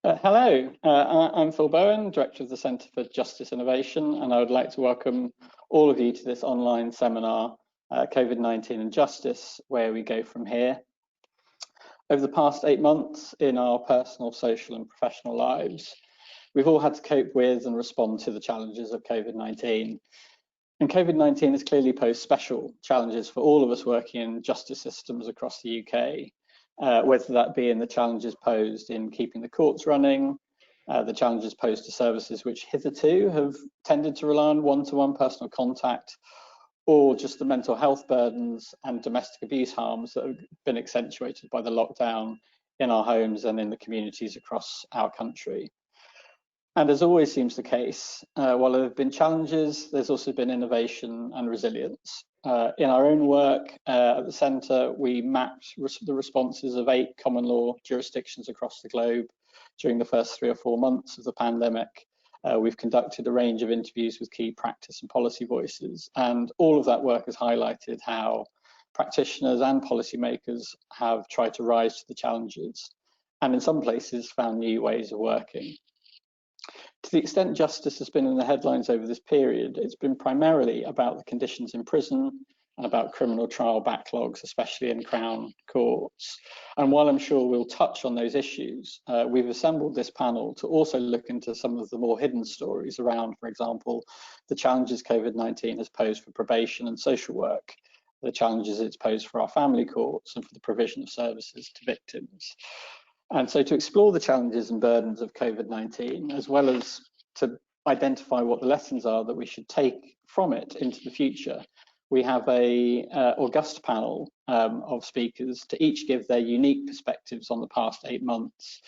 Hello, I'm Phil Bowen, Director of the Centre for Justice Innovation, and I would like to welcome all of you to this online seminar, COVID-19 and Justice, where we go from here. Over the past 8 months in our personal, social and professional lives, we've all had to cope with and respond to the challenges of COVID-19. And COVID-19 has clearly posed special challenges for all of us working in justice systems across the UK. Whether that be in the challenges posed in keeping the courts running, the challenges posed to services which hitherto have tended to rely on one-to-one personal contact, or just the mental health burdens and domestic abuse harms that have been accentuated by the lockdown in our homes and in the communities across our country. And as always seems the case, while there have been challenges, there's also been innovation and resilience. In our own work at the Centre, we mapped the responses of 8 common law jurisdictions across the globe during the first 3 or 4 months of the pandemic. We've conducted a range of interviews with key practice and policy voices, and all of that work has highlighted how practitioners and policymakers have tried to rise to the challenges, and in some places found new ways of working. To the extent justice has been in the headlines over this period, it's been primarily about the conditions in prison and about criminal trial backlogs, especially in Crown courts. And while I'm sure we'll touch on those issues, we've assembled this panel to also look into some of the more hidden stories around, for example, the challenges COVID-19 has posed for probation and social work, the challenges it's posed for our family courts and for the provision of services to victims. And so to explore the challenges and burdens of COVID-19, as well as to identify what the lessons are that we should take from it into the future, we have a august panel of speakers to each give their unique perspectives on the past 8 months.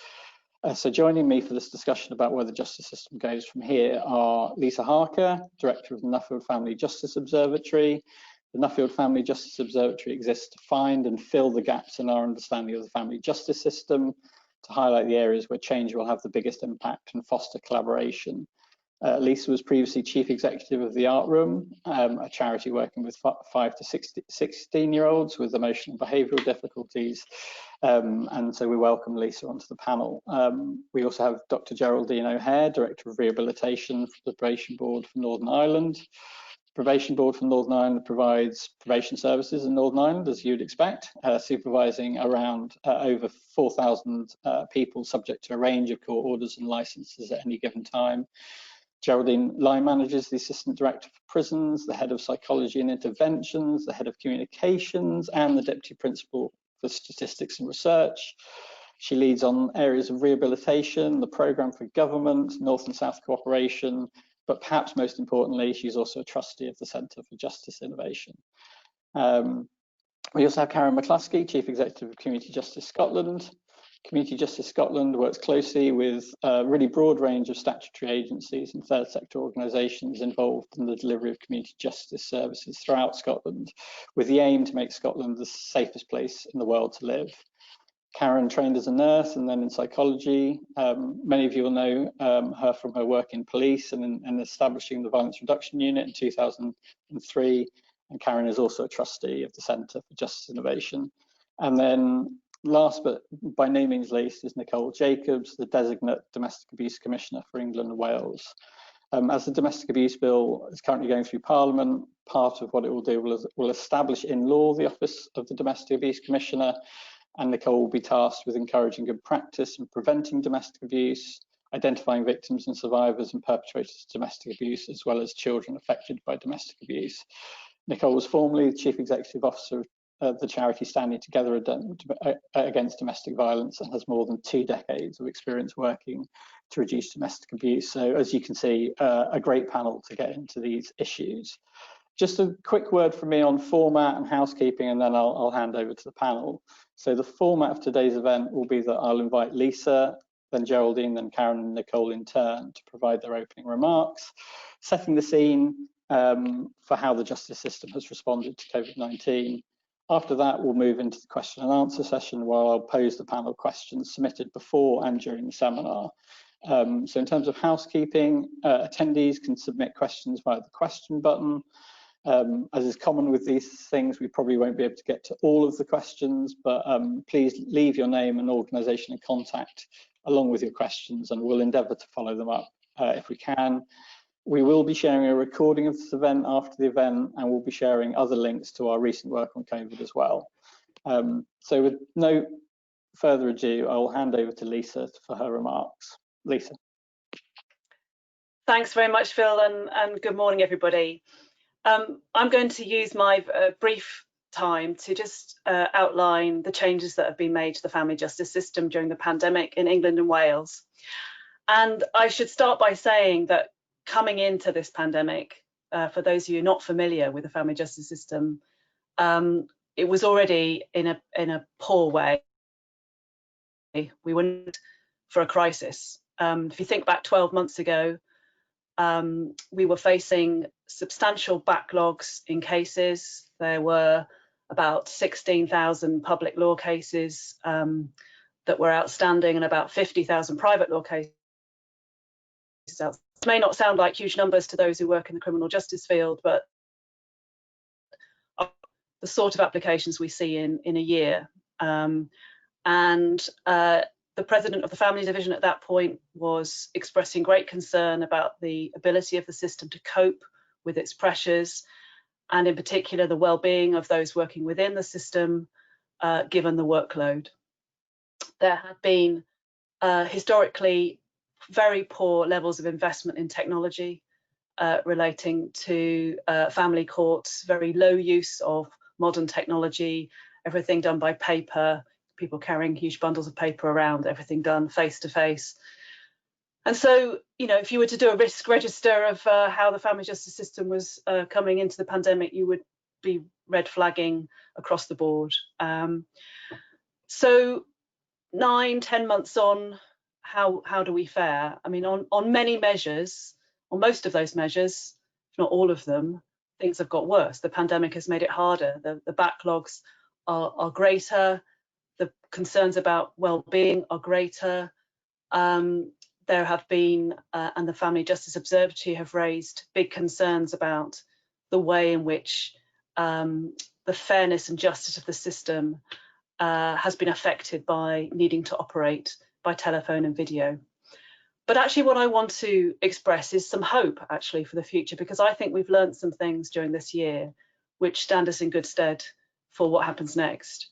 So joining me for this discussion about where the justice system goes from here are Lisa Harker, Director of the Nuffield Family Justice Observatory. The Nuffield Family Justice Observatory exists to find and fill the gaps in our understanding of the family justice system, to highlight the areas where change will have the biggest impact and foster collaboration. Lisa was previously Chief Executive of the Art Room, a charity working with 5 to 16-year-olds with emotional and behavioural difficulties. And so we welcome Lisa onto the panel. We also have Dr. Geraldine O'Hare, Director of Rehabilitation for the Probation Board for Northern Ireland. Probation Board for Northern Ireland provides probation services in Northern Ireland, as you'd expect, supervising around over 4,000 people subject to a range of court orders and licences at any given time. Geraldine line manages the Assistant Director for Prisons, the Head of Psychology and Interventions, the Head of Communications, and the Deputy Principal for Statistics and Research. She leads on areas of rehabilitation, the Programme for Government, North and South Cooperation, but perhaps most importantly, she's also a trustee of the Centre for Justice Innovation. We also have Karen McCluskey, Chief Executive of Community Justice Scotland. Community Justice Scotland works closely with a really broad range of statutory agencies and third sector organisations involved in the delivery of community justice services throughout Scotland, with the aim to make Scotland the safest place in the world to live. Karen trained as a nurse and then in psychology. Many of you will know her from her work in police and in establishing the Violence Reduction Unit in 2003. And Karen is also a trustee of the Centre for Justice Innovation. And then last but by no means least is Nicole Jacobs, the designate Domestic Abuse Commissioner for England and Wales. As the Domestic Abuse Bill is currently going through Parliament, part of what it will do will establish in law the Office of the Domestic Abuse Commissioner, and Nicole will be tasked with encouraging good practice and preventing domestic abuse, identifying victims and survivors and perpetrators of domestic abuse, as well as children affected by domestic abuse. Nicole was formerly the Chief Executive Officer of the charity Standing Together Against Domestic Violence and has more than 2 decades of experience working to reduce domestic abuse. So as you can see, a great panel to get into these issues. Just a quick word from me on format and housekeeping, and then I'll hand over to the panel. So the format of today's event will be that I'll invite Lisa, then Geraldine, then Karen and Nicole in turn to provide their opening remarks, setting the scene for how the justice system has responded to COVID-19. After that, we'll move into the question and answer session where I'll pose the panel questions submitted before and during the seminar. So in terms of housekeeping, attendees can submit questions via the question button. As is common with these things, we probably won't be able to get to all of the questions, but please leave your name and organisation and contact along with your questions, and we'll endeavour to follow them up if we can. We will be sharing a recording of this event after the event, and we'll be sharing other links to our recent work on COVID as well. So with no further ado, I'll hand over to Lisa for her remarks. Lisa. Thanks very much, Phil, and good morning, everybody. I'm going to use my brief time to just outline the changes that have been made to the family justice system during the pandemic in England and Wales. And I should start by saying that coming into this pandemic, for those of you not familiar with the family justice system, it was already in a poor way. We went for a crisis. If you think back 12 months ago, we were facing substantial backlogs in cases. There were about 16,000 public law cases that were outstanding and about 50,000 private law cases. It may not sound like huge numbers to those who work in the criminal justice field, but the sort of applications we see in a year. The president of the family division at that point was expressing great concern about the ability of the system to cope with its pressures, and in particular the well-being of those working within the system, given the workload. There had been historically very poor levels of investment in technology relating to family courts, very low use of modern technology, everything done by paper, people carrying huge bundles of paper around, everything done face to face. And so, you know, if you were to do a risk register of how the family justice system was coming into the pandemic, you would be red flagging across the board. So 9-10 months on, how do we fare? I mean, on many measures, on most of those measures, if not all of them, things have got worse. The pandemic has made it harder. The backlogs are greater. The concerns about well-being are greater. There have been, and the Family Justice Observatory have raised big concerns about the way in which the fairness and justice of the system has been affected by needing to operate by telephone and video. But actually what I want to express is some hope actually for the future, because I think we've learned some things during this year which stand us in good stead for what happens next.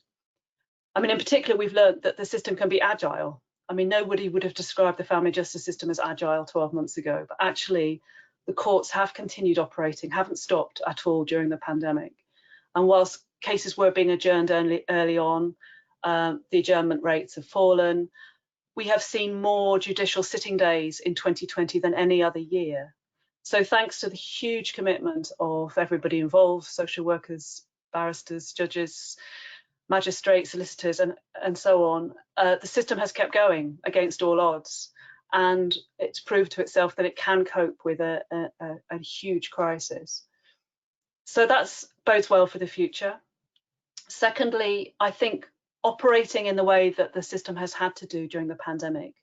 I mean, in particular, we've learned that the system can be agile. I mean, nobody would have described the family justice system as agile 12 months ago, but actually the courts have continued operating, haven't stopped at all during the pandemic. And whilst cases were being adjourned early on, the adjournment rates have fallen. We have seen more judicial sitting days in 2020 than any other year. So thanks to the huge commitment of everybody involved, social workers, barristers, judges, magistrates, solicitors, and so on, the system has kept going against all odds, and it's proved to itself that it can cope with a huge crisis. So that bodes well for the future. Secondly, I think operating in the way that the system has had to do during the pandemic,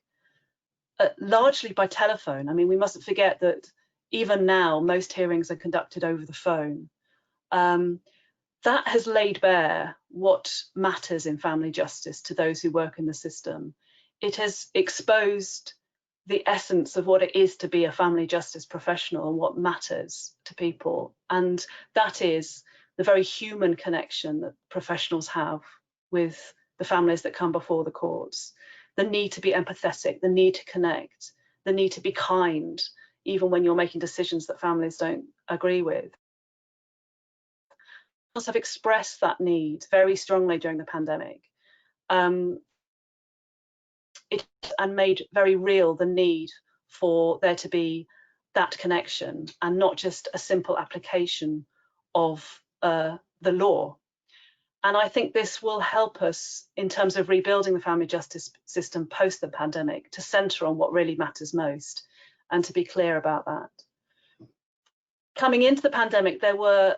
largely by telephone. I mean, we mustn't forget that even now, most hearings are conducted over the phone. That has laid bare what matters in family justice to those who work in the system. It has exposed the essence of what it is to be a family justice professional and what matters to people. And that is the very human connection that professionals have with the families that come before the courts. The need to be empathetic, the need to connect, the need to be kind, even when you're making decisions that families don't agree with. Have expressed that need very strongly during the pandemic. And made very real the need for there to be that connection and not just a simple application of the law. And I think this will help us in terms of rebuilding the family justice system post the pandemic to centre on what really matters most and to be clear about that. Coming into the pandemic, there were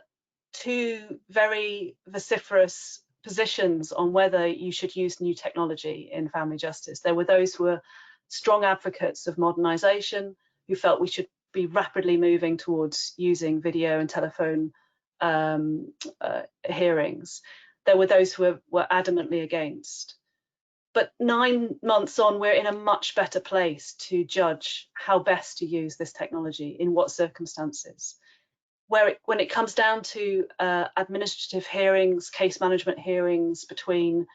two very vociferous positions on whether you should use new technology in family justice. There were those who were strong advocates of modernisation, who felt we should be rapidly moving towards using video and telephone hearings. There were those who were adamantly against. But 9 months on, we're in a much better place to judge how best to use this technology, in what circumstances. When it comes down to administrative hearings, case management hearings between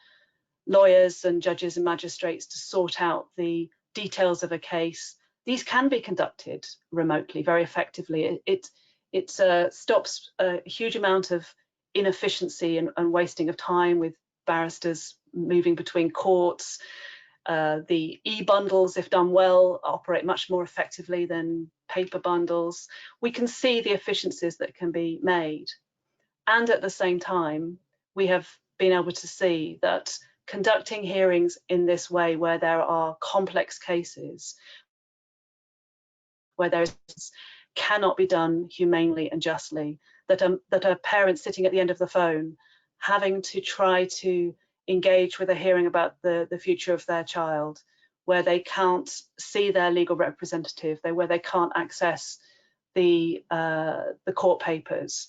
lawyers and judges and magistrates to sort out the details of a case, these can be conducted remotely very effectively. It stops a huge amount of inefficiency and wasting of time with barristers moving between courts. The e-bundles, if done well, operate much more effectively than paper bundles. We can see the efficiencies that can be made. And at the same time, we have been able to see that conducting hearings in this way, where there are complex cases, where there cannot be done humanely and justly, that a parent sitting at the end of the phone having to try to engage with a hearing about the future of their child, where they can't see their legal representative, where they can't access the court papers.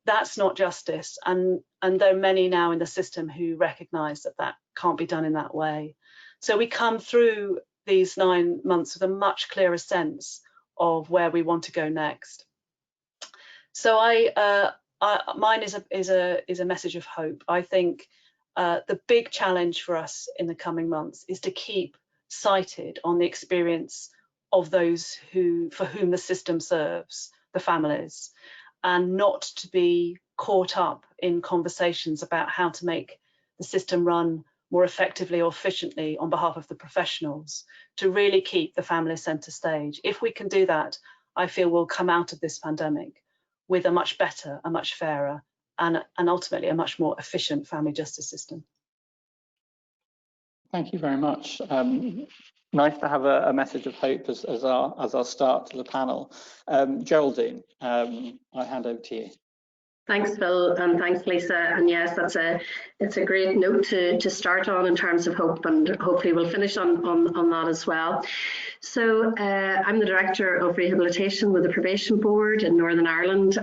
That's not justice, and there are many now in the system who recognise that that can't be done in that way. So we come through these 9 months with a much clearer sense of where we want to go next. So mine is a message of hope. I think the big challenge for us in the coming months is to keep sighted on the experience of those for whom the system serves, the families, and not to be caught up in conversations about how to make the system run more effectively or efficiently on behalf of the professionals, to really keep the family centre stage. If we can do that, I feel we'll come out of this pandemic with a much better, a much fairer, and ultimately a much more efficient family justice system. Thank you very much. Nice to have a message of hope as our start to the panel. Geraldine, I hand over to you. Thanks, Phil, and thanks, Lisa. And yes, it's a great note to start on in terms of hope, and hopefully we'll finish on that as well. So I'm the Director of Rehabilitation with the Probation Board in Northern Ireland.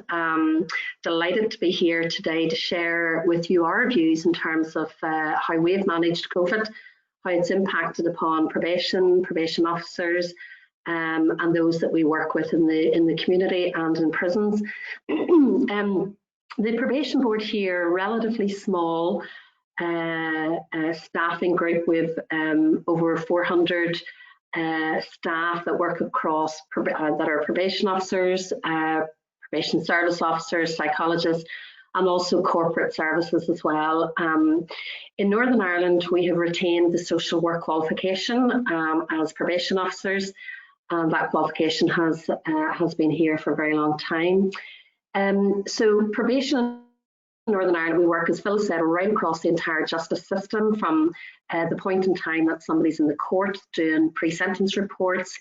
Delighted to be here today to share with you our views in terms of how we've managed COVID, how it's impacted upon probation officers, and those that we work with in the community and in prisons. The Probation Board here, relatively small staffing group with over 400 staff that work across, that are probation officers, probation service officers, psychologists, and also corporate services as well. In Northern Ireland, we have retained the social work qualification as probation officers, and that qualification has been here for a very long time. So probation in Northern Ireland, we work, as Phil said, right across the entire justice system, from the point in time that somebody's in the court doing pre-sentence reports,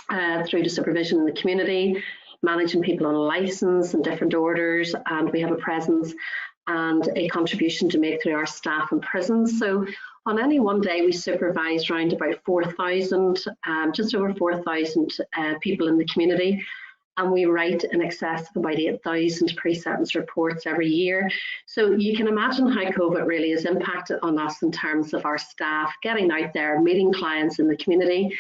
through to supervision in the community, managing people on a licence and different orders, and we have a presence and a contribution to make through our staff in prisons. So on any one day, we supervise around about 4,000, just over 4,000 people in the community. And we write in excess of about 8,000 pre-sentence reports every year. So you can imagine how COVID really has impacted on us in terms of our staff getting out there, meeting clients in the community,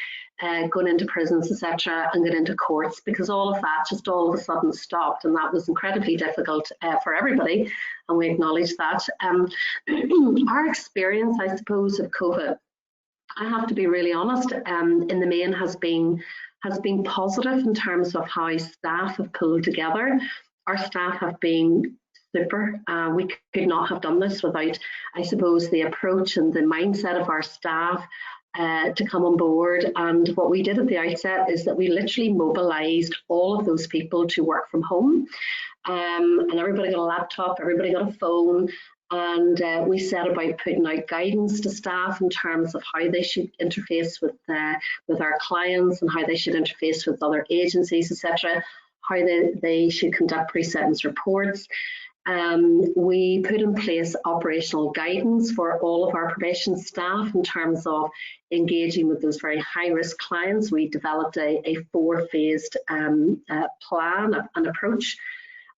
going into prisons, etc., and get into courts, because all of that just all of a sudden stopped, and that was incredibly difficult for everybody, and we acknowledge that. Our experience, I suppose, of COVID, I have to be really honest, in the main has been positive in terms of how staff have pulled together. Our staff have been super. We could not have done this without, I suppose, the approach and the mindset of our staff to come on board. And what we did at the outset is that we literally mobilised all of those people to work from home. And everybody got a laptop, everybody got a phone, and we set about putting out guidance to staff in terms of how they should interface with our clients, and how they should interface with other agencies, etc., how they should conduct pre-sentence reports. We put in place operational guidance for all of our probation staff in terms of engaging with those very high-risk clients. We developed a 4-phased plan and approach,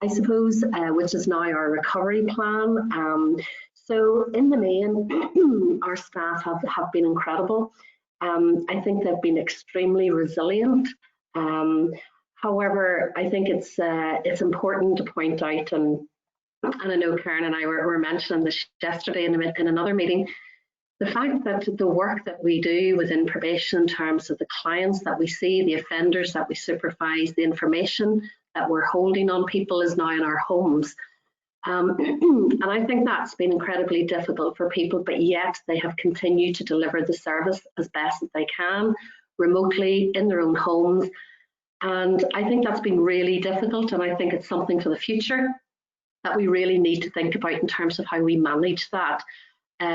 I suppose, which is now our recovery plan. So in the main, our staff have been incredible. I think they've been extremely resilient. However, I think it's important to point out, and I know Karen and I were mentioning this yesterday in another meeting, the fact that the work that we do within probation in terms of the clients that we see, the offenders that we supervise, the information that we're holding on people is now in our homes. And I think that's been incredibly difficult for people, but yet they have continued to deliver the service as best as they can, remotely in their own homes. And I think that's been really difficult, and I think it's something for the future that we really need to think about in terms of how we manage that.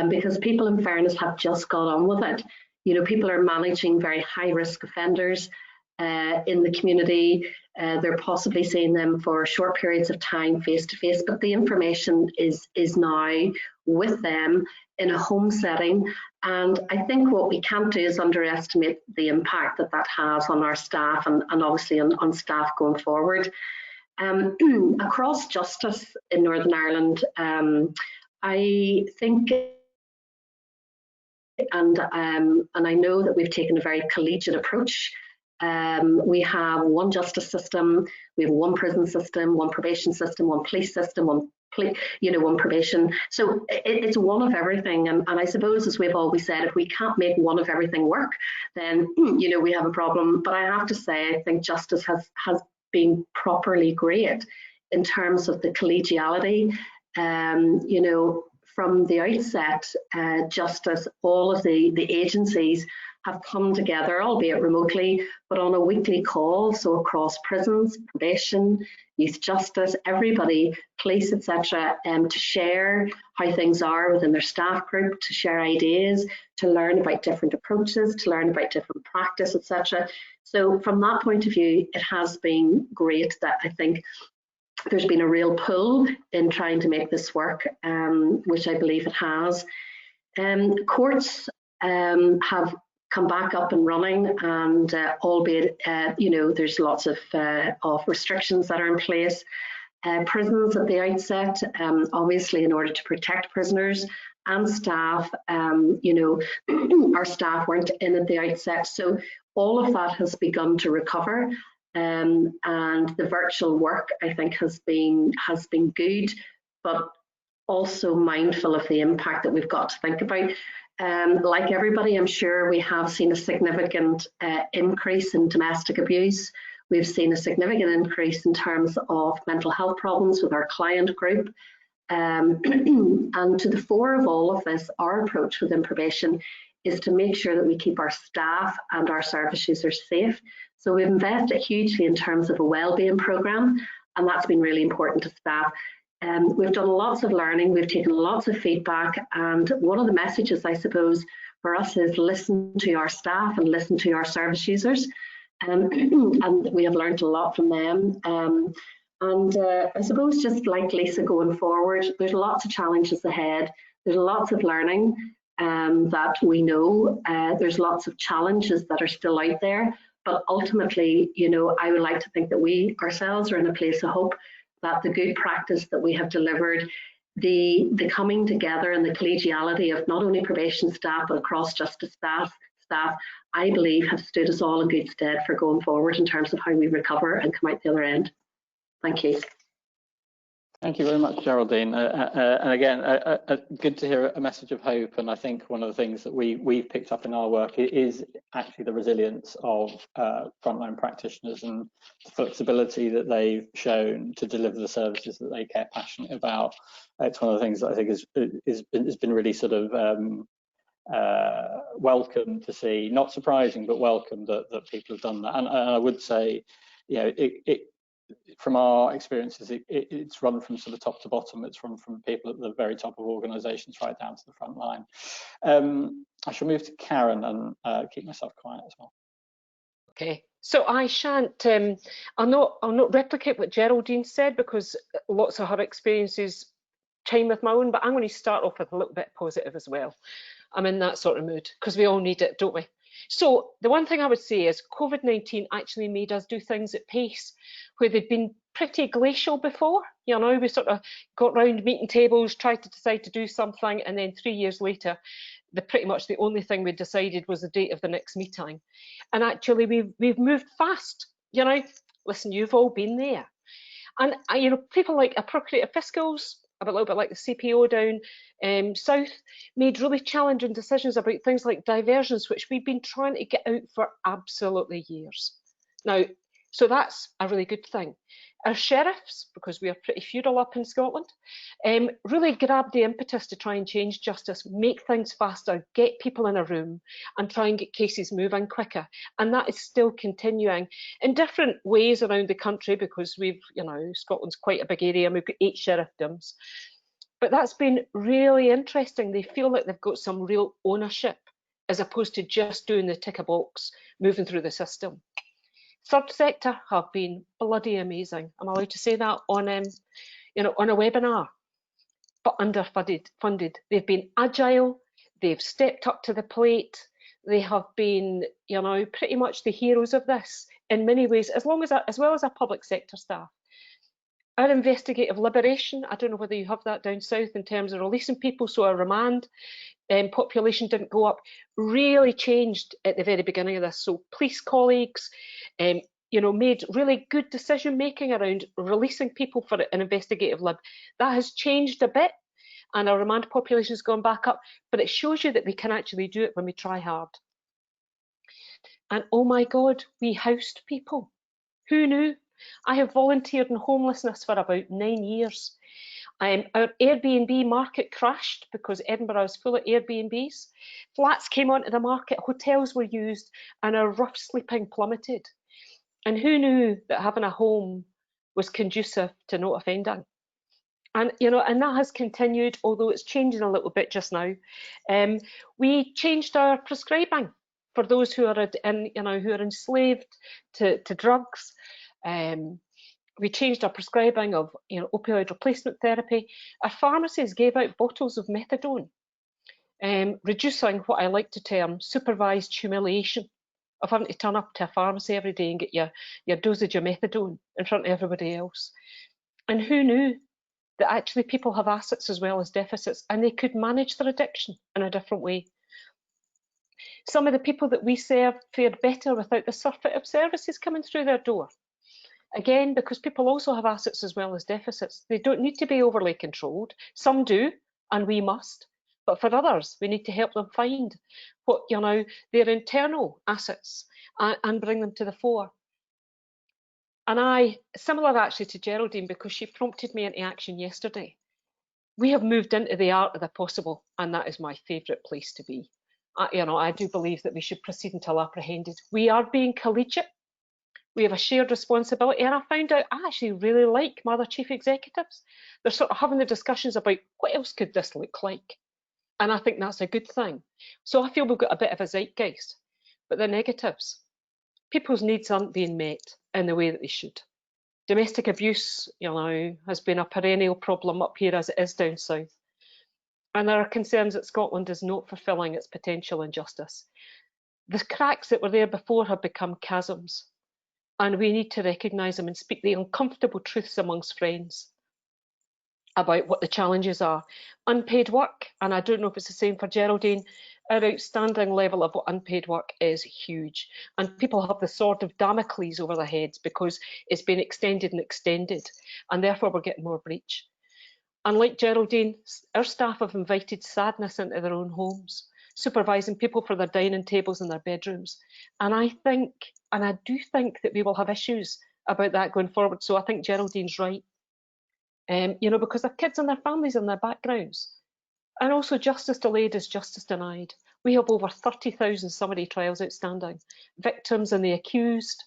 Because people, in fairness, have just got on with it. You know, people are managing very high-risk offenders in the community. They're possibly seeing them for short periods of time face-to-face, but the information is now with them in a home setting. And I think what we can't do is underestimate the impact that that has on our staff and obviously on staff going forward. Across justice in Northern Ireland, I think, and I know that we've taken a very collegiate approach. We have one justice system, we have one prison system, one probation system, one police system, one probation. So it's one of everything. And I suppose, as we've always said, if we can't make one of everything work, then we have a problem. But I have to say, I think justice has been properly great in terms of the collegiality. From the outset, justice, all of the agencies have come together, albeit remotely, but on a weekly call, so across prisons, probation, youth justice, everybody, police, etc., to share how things are within their staff group, to share ideas, to learn about different approaches, to learn about different practice, etc. So from that point of view, it has been great that I think there's been a real pull in trying to make this work, which I believe it has. Courts have come back up and running, and albeit there's lots of restrictions that are in place. Prisons at the outset, obviously in order to protect prisoners and staff, our staff weren't in at the outset, so all of that has begun to recover. And the virtual work, I think, has been good, but also mindful of the impact that we've got to think about. Like everybody, I'm sure we have seen a significant increase in domestic abuse. We've seen a significant increase in terms of mental health problems with our client group. And to the fore of all of this, our approach within probation is to make sure that we keep our staff and our service users safe. So we've invested hugely in terms of a wellbeing programme, and that's been really important to staff. We've done lots of learning, we've taken lots of feedback, and one of the messages, I suppose, for us is listen to our staff and listen to our service users. And we have learned a lot from them. I suppose, just like Lisa, going forward, there's lots of challenges ahead. There's lots of learning that we know. There's lots of challenges that are still out there. But ultimately, I would like to think that we ourselves are in a place of hope, that the good practice that we have delivered, the coming together and the collegiality of not only probation staff, but across justice staff, I believe have stood us all in good stead for going forward in terms of how we recover and come out the other end. Thank you. Thank you very much, Geraldine. And again, good to hear a message of hope. And I think one of the things that we've picked up in our work is actually the resilience of frontline practitioners and the flexibility that they've shown to deliver the services that they care passionately about. It's one of the things that I think has been really sort of welcome to see, not surprising, but welcome that people have done that. And I would say, from our experiences, it's run from sort of top to bottom. It's from people at the very top of organisations right down to the front line. I shall move to Karen and keep myself quiet as well. Okay, so I shan't. I'll not replicate what Geraldine said, because lots of her experiences chime with my own. But I'm going to start off with a little bit positive as well. I'm in that sort of mood because we all need it, don't we? So the one thing I would say is COVID-19 actually made us do things at pace where they've been pretty glacial before. You know, we sort of got round meeting tables, tried to decide to do something, and then 3 years later, pretty much the only thing we decided was the date of the next meeting. And actually, we've moved fast. You know, listen, you've all been there. And you know, people like appropriate fiscals, a little bit like the CPO down south, made really challenging decisions about things like diversions, which we've been trying to get out for absolutely years. Now, so that's a really good thing. Our sheriffs, because we are pretty feudal up in Scotland, really grabbed the impetus to try and change justice, make things faster, get people in a room and try and get cases moving quicker. And that is still continuing in different ways around the country, because we've, you know, Scotland's quite a big area and we've got 8 sheriffdoms. But that's been really interesting. They feel like they've got some real ownership as opposed to just doing the tick a box, moving through the system. Third sector have been bloody amazing. I'm allowed to say that on, you know, on a webinar, but underfunded. They've been agile. They've stepped up to the plate. They have been, you know, pretty much the heroes of this in many ways, as well as our public sector staff. Our investigative liberation, I don't know whether you have that down south in terms of releasing people, so our remand population didn't go up, really changed at the very beginning of this. So police colleagues, you know, made really good decision making around releasing people for an investigative lib. That has changed a bit, and our remand population has gone back up, but it shows you that we can actually do it when we try hard. And oh my God, we housed people. Who knew? I have volunteered in homelessness for about 9 years. Our Airbnb market crashed because Edinburgh is full of Airbnbs. Flats came onto the market, hotels were used, and our rough sleeping plummeted. And who knew that having a home was conducive to not offending? And you know, and that has continued, although it's changing a little bit just now. We changed our prescribing for those who are who are enslaved to drugs. We changed our prescribing of opioid replacement therapy. Our pharmacies gave out bottles of methadone, reducing what I like to term supervised humiliation of having to turn up to a pharmacy every day and get your dosage of methadone in front of everybody else. And who knew that actually people have assets as well as deficits, and they could manage their addiction in a different way. Some of the people that we serve fared better without the surfeit of services coming through their door. Again, because people also have assets as well as deficits. They don't need to be overly controlled. Some do, and we must. But for others, we need to help them find what their internal assets and bring them to the fore. And similar actually to Geraldine, because she prompted me into action yesterday. We have moved into the art of the possible, and that is my favourite place to be. I do believe that we should proceed until apprehended. We are being collegiate. We have a shared responsibility, and I found out I actually really like my other chief executives. They're sort of having the discussions about what else could this look like, and I think that's a good thing. So I feel we've got a bit of a zeitgeist, but the negatives, people's needs aren't being met in the way that they should. Domestic abuse, has been a perennial problem up here as it is down south, and there are concerns that Scotland is not fulfilling its potential in justice. The cracks that were there before have become chasms. And we need to recognise them and speak the uncomfortable truths amongst friends about what the challenges are. Unpaid work, and I don't know if it's the same for Geraldine, our outstanding level of unpaid work is huge. And people have the sword of Damocles over their heads because it's been extended and extended, and therefore we're getting more breach. And like Geraldine, our staff have invited sadness into their own homes, supervising people for their dining tables in their bedrooms. And I do think that we will have issues about that going forward. So I think Geraldine's right. Because their kids and their families and their backgrounds. And also justice delayed is justice denied. We have over 30,000 summary trials outstanding. Victims and the accused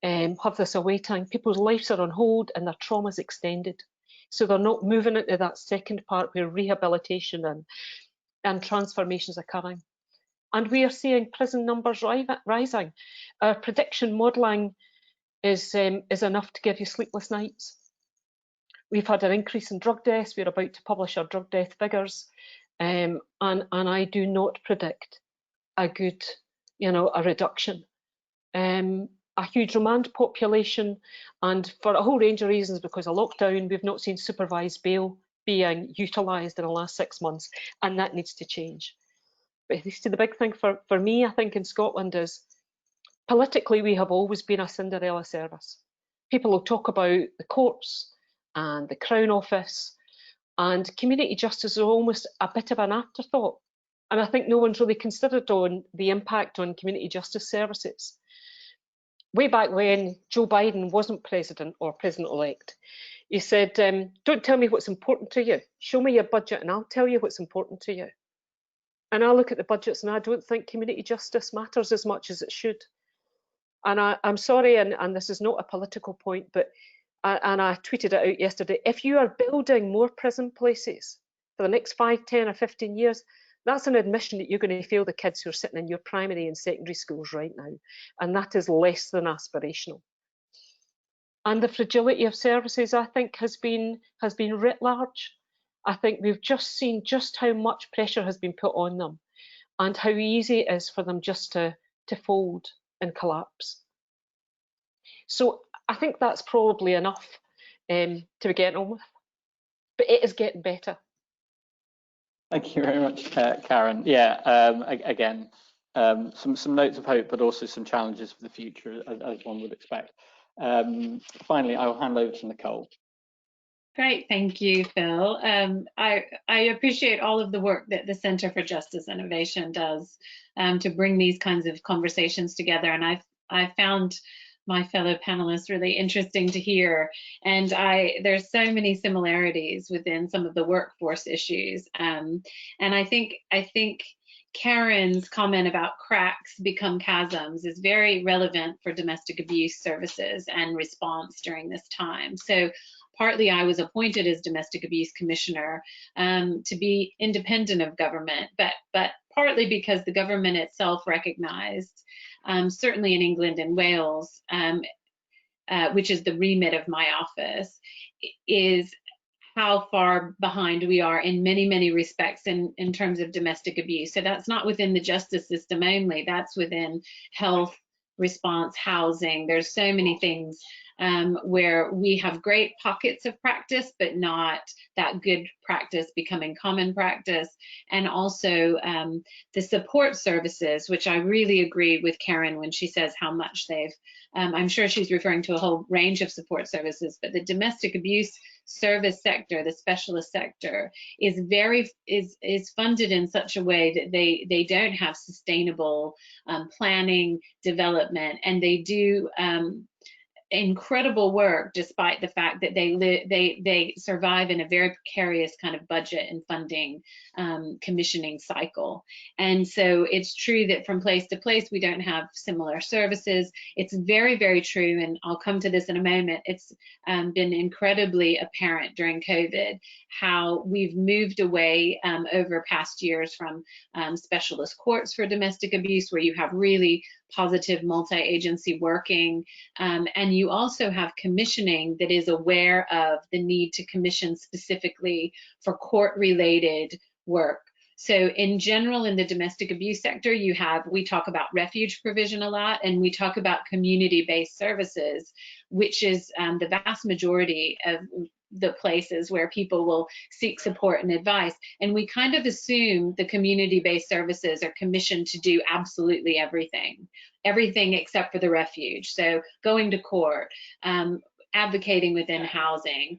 have this awaiting. People's lives are on hold and their trauma is extended. So they're not moving into that second part where rehabilitation and transformation is occurring. And we are seeing prison numbers rising. Our prediction modelling is enough to give you sleepless nights. We've had an increase in drug deaths. We're about to publish our drug death figures. And I do not predict a good, a reduction. a huge remand population, and for a whole range of reasons, because of lockdown, we've not seen supervised bail being utilised in the last 6 months, and that needs to change. But the big thing for me, I think, in Scotland is, politically, we have always been a Cinderella service. People will talk about the courts and the Crown Office, and community justice is almost a bit of an afterthought. And I think no one's really considered on the impact on community justice services. Way back when Joe Biden wasn't president or president-elect, he said, don't tell me what's important to you. Show me your budget and I'll tell you what's important to you. And I look at the budgets and I don't think community justice matters as much as it should. And I'm sorry, and this is not a political point, but and I tweeted it out yesterday, if you are building more prison places for the next 5, 10 or 15 years, that's an admission that you're going to fail the kids who are sitting in your primary and secondary schools right now. And that is less than aspirational. And the fragility of services, I think, has been writ large. I think we've just seen just how much pressure has been put on them and how easy it is for them just to fold and collapse. So I think that's probably enough to be getting on with, but it is getting better. Thank you very much, Karen. Yeah, again, some notes of hope, but also some challenges for the future, as one would expect. Finally, I will hand over to Nicole. Great, thank you, Phil. I appreciate all of the work that the Centre for Justice Innovation does to bring these kinds of conversations together, and I found my fellow panelists really interesting to hear. And there's so many similarities within some of the workforce issues. And I think Karen's comment about cracks become chasms is very relevant for domestic abuse services and response during this time. So partly I was appointed as domestic abuse commissioner to be independent of government, but partly because the government itself recognized, certainly in England and Wales, which is the remit of my office, is how far behind we are in many, many respects in terms of domestic abuse. So that's not within the justice system only, that's within health, response, housing. There's so many things where we have great pockets of practice, but not that good practice becoming common practice. And also the support services, which I really agree with Karen when she says how much they've, I'm sure she's referring to a whole range of support services, but the domestic abuse service sector, the specialist sector, is funded in such a way that they don't have sustainable planning, development, and they do incredible work despite the fact that they survive in a very precarious kind of budget and funding commissioning cycle. And so it's true that from place to place we don't have similar services. It's very, very true, and I'll come to this in a moment, it's been incredibly apparent during COVID how we've moved away over past years from specialist courts for domestic abuse, where you have really positive multi-agency working, and you also have commissioning that is aware of the need to commission specifically for court-related work. So in general, in the domestic abuse sector, we talk about refuge provision a lot, and we talk about community-based services, which is the vast majority of the places where people will seek support and advice. And we kind of assume the community-based services are commissioned to do absolutely everything except for the refuge. So going to court, advocating within housing,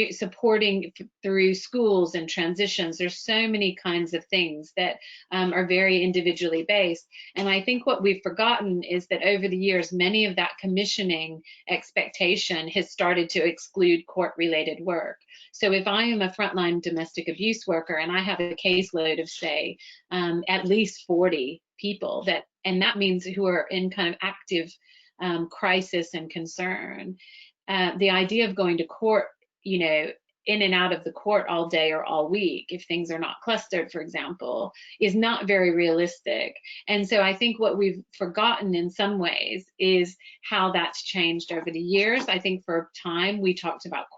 supporting through schools and transitions. There's so many kinds of things that are very individually based. And I think what we've forgotten is that over the years, many of that commissioning expectation has started to exclude court-related work. So if I am a frontline domestic abuse worker and I have a caseload of, say, at least 40 people, and that means who are in kind of active crisis and concern, the idea of going to court, in and out of the court all day or all week, if things are not clustered, for example, is not very realistic. And so I think what we've forgotten in some ways is how that's changed over the years. I think for a time we talked about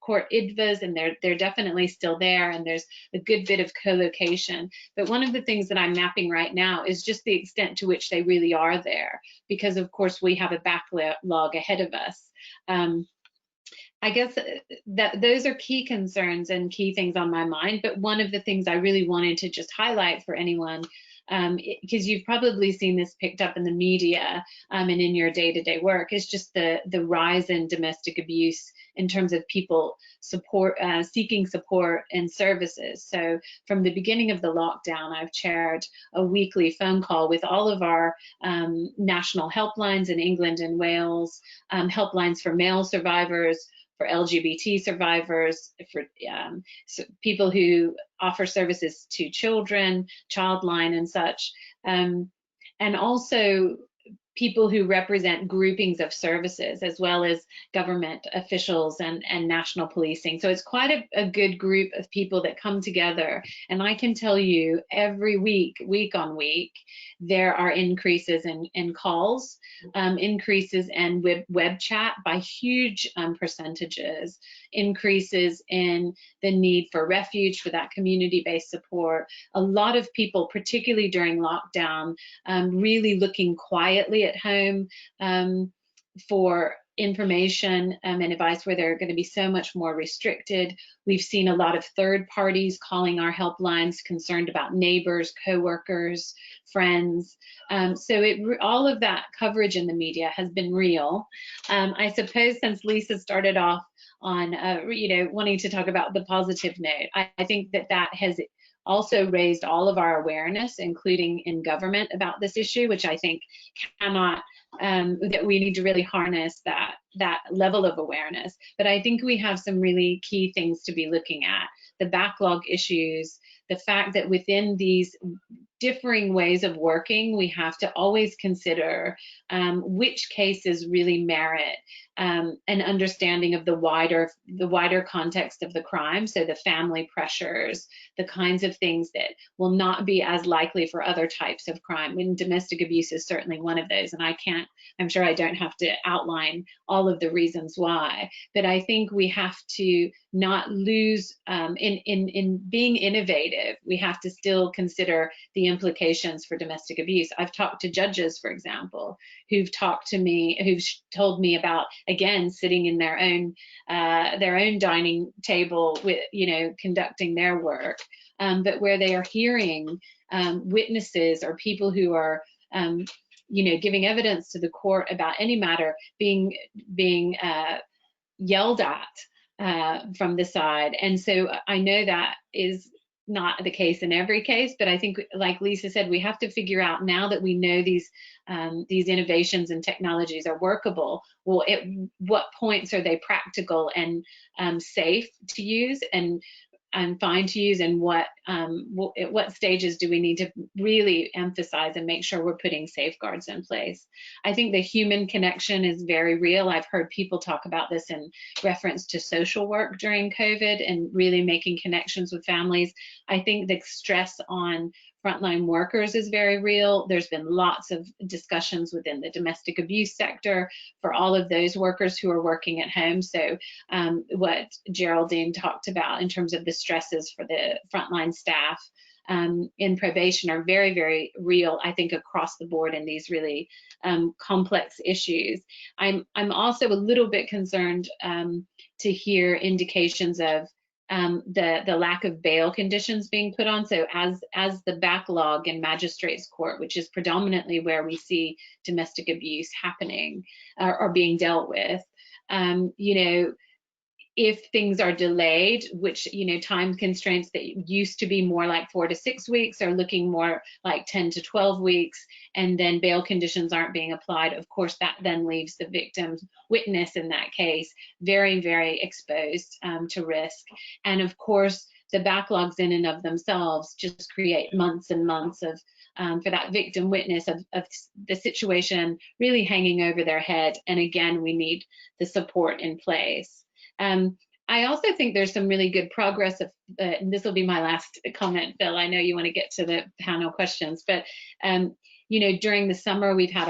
court IDVAs, and they're definitely still there, and there's a good bit of co-location. But one of the things that I'm mapping right now is just the extent to which they really are there, because of course we have a backlog ahead of us. I guess that those are key concerns and key things on my mind. But one of the things I really wanted to just highlight for anyone, because you've probably seen this picked up in the media and in your day-to-day work, is just the rise in domestic abuse in terms of people seeking support and services. So from the beginning of the lockdown, I've chaired a weekly phone call with all of our national helplines in England and Wales, helplines for male survivors, for LGBT survivors, for people who offer services to children, Childline and such, and also people who represent groupings of services, as well as government officials and national policing. So it's quite a good group of people that come together. And I can tell you every week on week, there are increases in calls, increases in web chat by huge percentages, increases in the need for refuge, for that community-based support. A lot of people, particularly during lockdown, really looking quietly at home for information and advice where they're going to be so much more restricted. We've seen a lot of third parties calling our helplines, concerned about neighbors, co-workers, friends. So all of that coverage in the media has been real. I suppose since Lisa started off on wanting to talk about the positive note, I think that has also raised all of our awareness, including in government, about this issue, which I think cannot, that we need to really harness that level of awareness. But I think we have some really key things to be looking at: the backlog issues, the fact that within these differing ways of working, we have to always consider which cases really merit an understanding of the wider context of the crime. So the family pressures, the kinds of things that will not be as likely for other types of crime. When domestic abuse is certainly one of those, and I'm sure I don't have to outline all of the reasons why, but I think we have to not lose in being innovative. We have to still consider the implications for domestic abuse. I've talked to judges, for example, who've told me about, again, sitting in their own dining table with, conducting their work, but where they are hearing witnesses or people who are giving evidence to the court about any matter being yelled at from the side. And so I know that is not the case in every case, but I think, like Lisa said, we have to figure out, now that we know these innovations and technologies are workable, well, at what points are they practical and safe to use and fine to use, and at what stages do we need to really emphasize and make sure we're putting safeguards in place. I think the human connection is very real. I've heard people talk about this in reference to social work during COVID and really making connections with families. I think the stress on frontline workers is very real. There's been lots of discussions within the domestic abuse sector for all of those workers who are working at home. So what Geraldine talked about in terms of the stresses for the frontline staff in probation are very, very real, I think, across the board in these really complex issues. I'm also a little bit concerned to hear indications of the lack of bail conditions being put on. So as the backlog in magistrates court, which is predominantly where we see domestic abuse happening or being dealt with, if things are delayed, which, time constraints that used to be more like 4 to 6 weeks are looking more like 10 to 12 weeks, and then bail conditions aren't being applied, of course, that then leaves the victim's witness in that case very, very exposed to risk. And of course, the backlogs in and of themselves just create months and months of for that victim witness of the situation really hanging over their head. And again, we need the support in place. I also think there's some really good progress. And this will be my last comment, Phil. I know you want to get to the panel questions, but you know, during the summer, we've had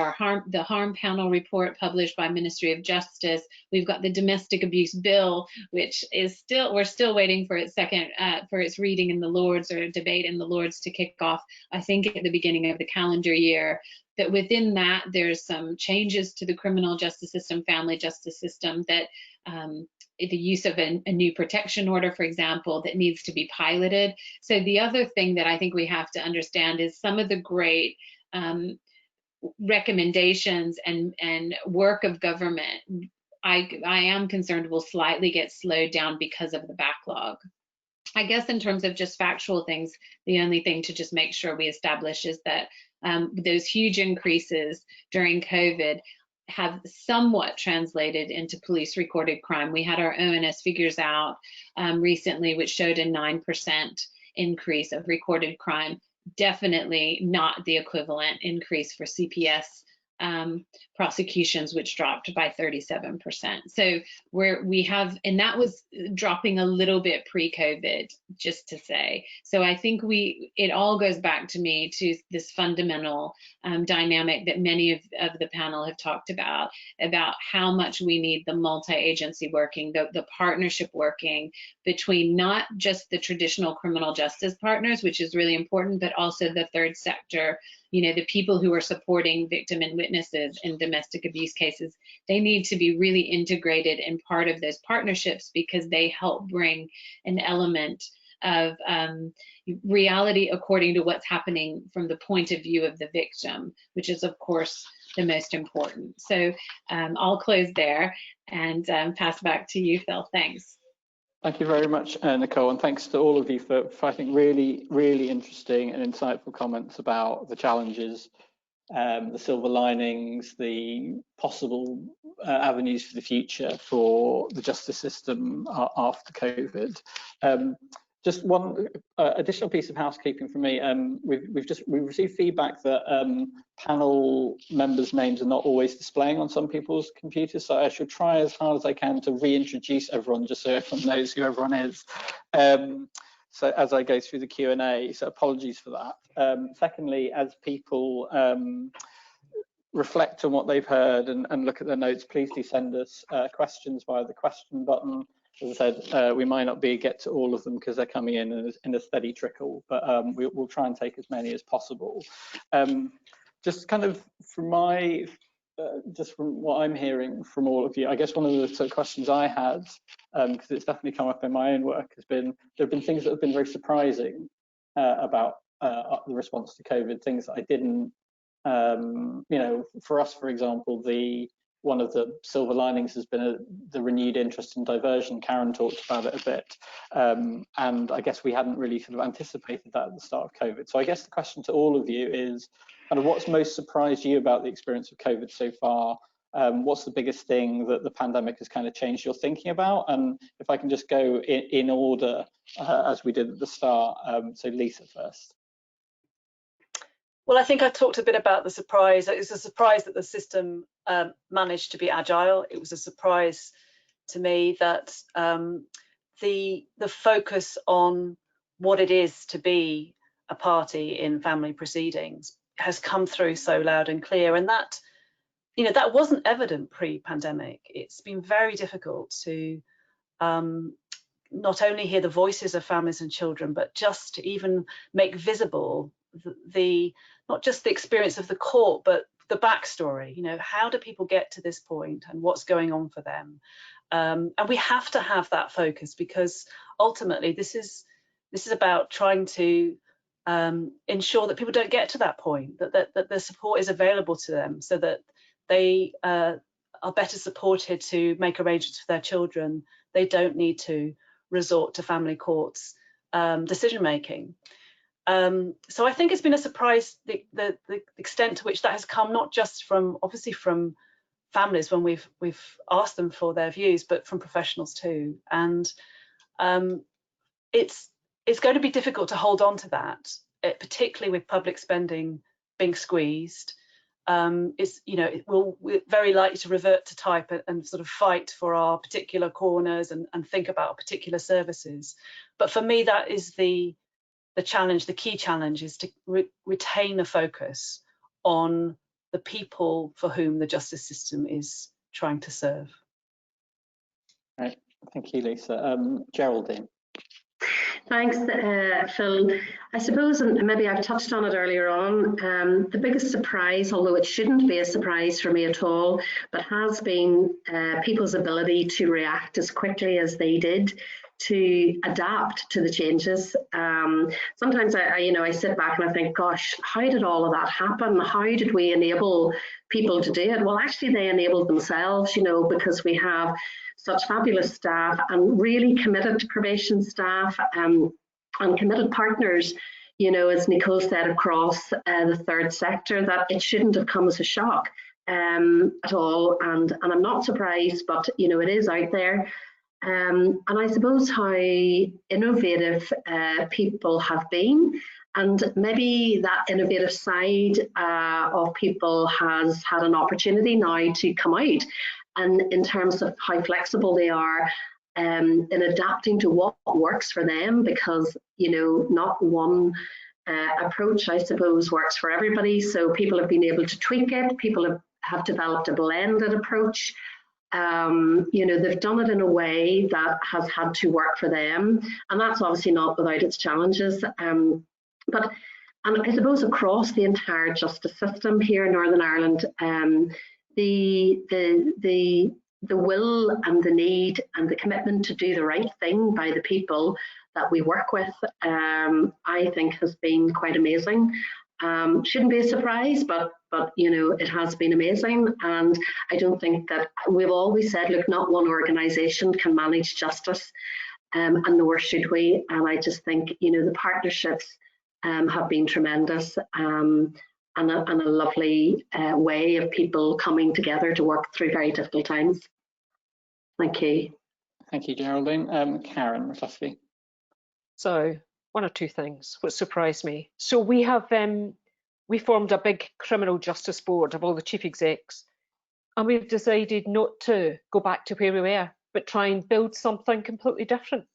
the harm panel report published by Ministry of Justice. We've got the domestic abuse bill, which is we're still waiting for its for its reading in the Lords, or debate in the Lords, to kick off, I think, at the beginning of the calendar year. But within that, there's some changes to the criminal justice system, family justice system, that the use of a new protection order, for example, that needs to be piloted. So the other thing that I think we have to understand is some of the great recommendations and work of government, I am concerned will slightly get slowed down because of the backlog. I guess in terms of just factual things, the only thing to just make sure we establish is that those huge increases during COVID have somewhat translated into police recorded crime. We had our ONS figures out recently, which showed a 9% increase of recorded crime. Definitely not the equivalent increase for CPS prosecutions, which dropped by 37%. So we have, and that was dropping a little bit pre-COVID, just to say. So I think it all goes back to me to this fundamental dynamic that many of the panel have talked about how much we need the multi-agency working, the partnership working between not just the traditional criminal justice partners, which is really important, but also the third sector. You know, the people who are supporting victim and witnesses in domestic abuse cases, they need to be really integrated and part of those partnerships, because they help bring an element of reality according to what's happening from the point of view of the victim, which is, of course, the most important. So I'll close there and pass back to you, Phil. Thanks. Thank you very much, Nicole, and thanks to all of you for I think really, really interesting and insightful comments about the challenges, the silver linings, the possible avenues for the future for the justice system after COVID. Just one additional piece of housekeeping from me. We've received feedback that panel members' names are not always displaying on some people's computers, so I should try as hard as I can to reintroduce everyone, just so everyone knows who everyone is. So as I go through the Q&A, so apologies for that. Secondly, as people reflect on what they've heard and look at their notes, please do send us questions via the question button. As I said, we might not get to all of them because they're coming in a steady trickle, but we'll try and take as many as possible. Just kind of from from what I'm hearing from all of you, I guess one of the sort of questions I had, because it's definitely come up in my own work, there have been things that have been very surprising about the response to COVID, things that I didn't, you know, for us, for example, one of the silver linings has been the renewed interest in diversion. Karen talked about it a bit, and I guess we hadn't really sort of anticipated that at the start of COVID. So I guess the question to all of you is kind of what's most surprised you about the experience of COVID so far? What's the biggest thing that the pandemic has kind of changed your thinking about? And if I can just go in order as we did at the start, so Lisa first. Well, I think I talked a bit about the surprise. It was a surprise that the system managed to be agile. It was a surprise to me that the focus on what it is to be a party in family proceedings has come through so loud and clear, and that, you know, that wasn't evident pre-pandemic. It's been very difficult to not only hear the voices of families and children, but just to even make visible not just the experience of the court, but the backstory. You know, how do people get to this point and what's going on for them? And we have to have that focus, because ultimately this is about trying to ensure that people don't get to that point, that the support is available to them, so that they are better supported to make arrangements for their children. They don't need to resort to family courts decision making. So I think it's been a surprise the extent to which that has come, not just from obviously from families when we've asked them for their views, but from professionals too. And it's going to be difficult to hold on to that, particularly with public spending being squeezed, we're very likely to revert to type and sort of fight for our particular corners and think about particular services. But for me, that is the challenge. The key challenge is to retain a focus on the people for whom the justice system is trying to serve. Right, thank you, Lisa. Geraldine. Thanks, Phil. I suppose, and maybe I've touched on it earlier on, the biggest surprise, although it shouldn't be a surprise for me at all, but has been people's ability to react as quickly as they did, to adapt to the changes. Sometimes I sit back and I think, gosh, how did all of that happen? How did we enable people to do it? Well, actually, they enabled themselves, because we have such fabulous staff and really committed probation staff and committed partners, as Nicole said, across the third sector, that it shouldn't have come as a shock at all. And I'm not surprised, but, it is out there. And I suppose how innovative people have been, and maybe that innovative side of people has had an opportunity now to come out, and in terms of how flexible they are in adapting to what works for them, because not one approach, I suppose, works for everybody. So people have been able to tweak it. People have developed a blended approach. They've done it in a way that has had to work for them, and that's obviously not without its challenges. But I suppose across the entire justice system here in Northern Ireland, the will and the need and the commitment to do the right thing by the people that we work with, I think has been quite amazing. Shouldn't be a surprise, but it has been amazing. And I don't think that, we've always said, look, not one organisation can manage justice, and nor should we. And I just think the partnerships have been tremendous, and a lovely way of people coming together to work through very difficult times. Thank you. Thank you, Geraldine. Karen McCluskey. So, one or two things what surprised me. So we formed a big criminal justice board of all the chief execs, and we've decided not to go back to where we were, but try and build something completely different.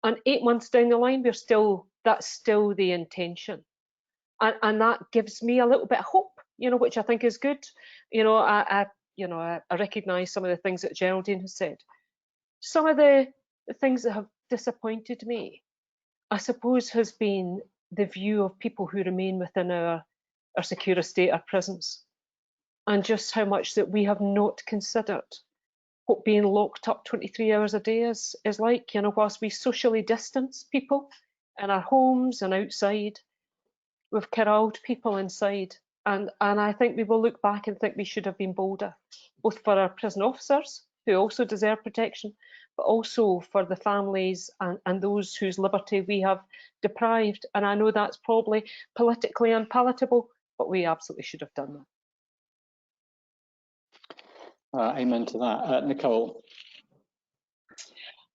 And 8 months down the line, that's still the intention. And that gives me a little bit of hope, which I think is good. I recognise some of the things that Geraldine has said. Some of the things that have disappointed me, I suppose, has been the view of people who remain within our secure estate, our prisons, and just how much that we have not considered what being locked up 23 hours a day is like. Whilst we socially distance people in our homes and outside, we've corralled people inside, and I think we will look back and think we should have been bolder, both for our prison officers, who also deserve protection, but also for the families and those whose liberty we have deprived. And I know that's probably politically unpalatable, but we absolutely should have done that. Amen to that. Nicole.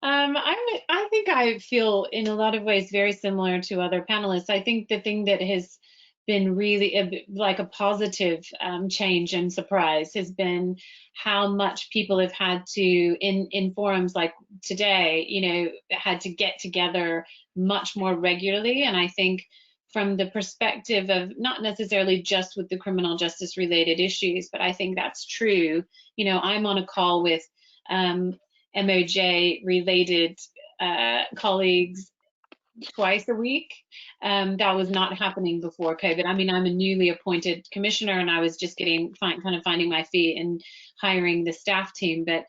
I think I feel in a lot of ways very similar to other panelists. I think the thing that has been really like a positive change and surprise has been how much people have had to, in forums like today, had to get together much more regularly. And I think from the perspective of not necessarily just with the criminal justice related issues, but I think that's true. I'm on a call with MOJ related colleagues twice a week. That was not happening before COVID. I mean, I'm a newly appointed commissioner, and I was just finding my feet and hiring the staff team. But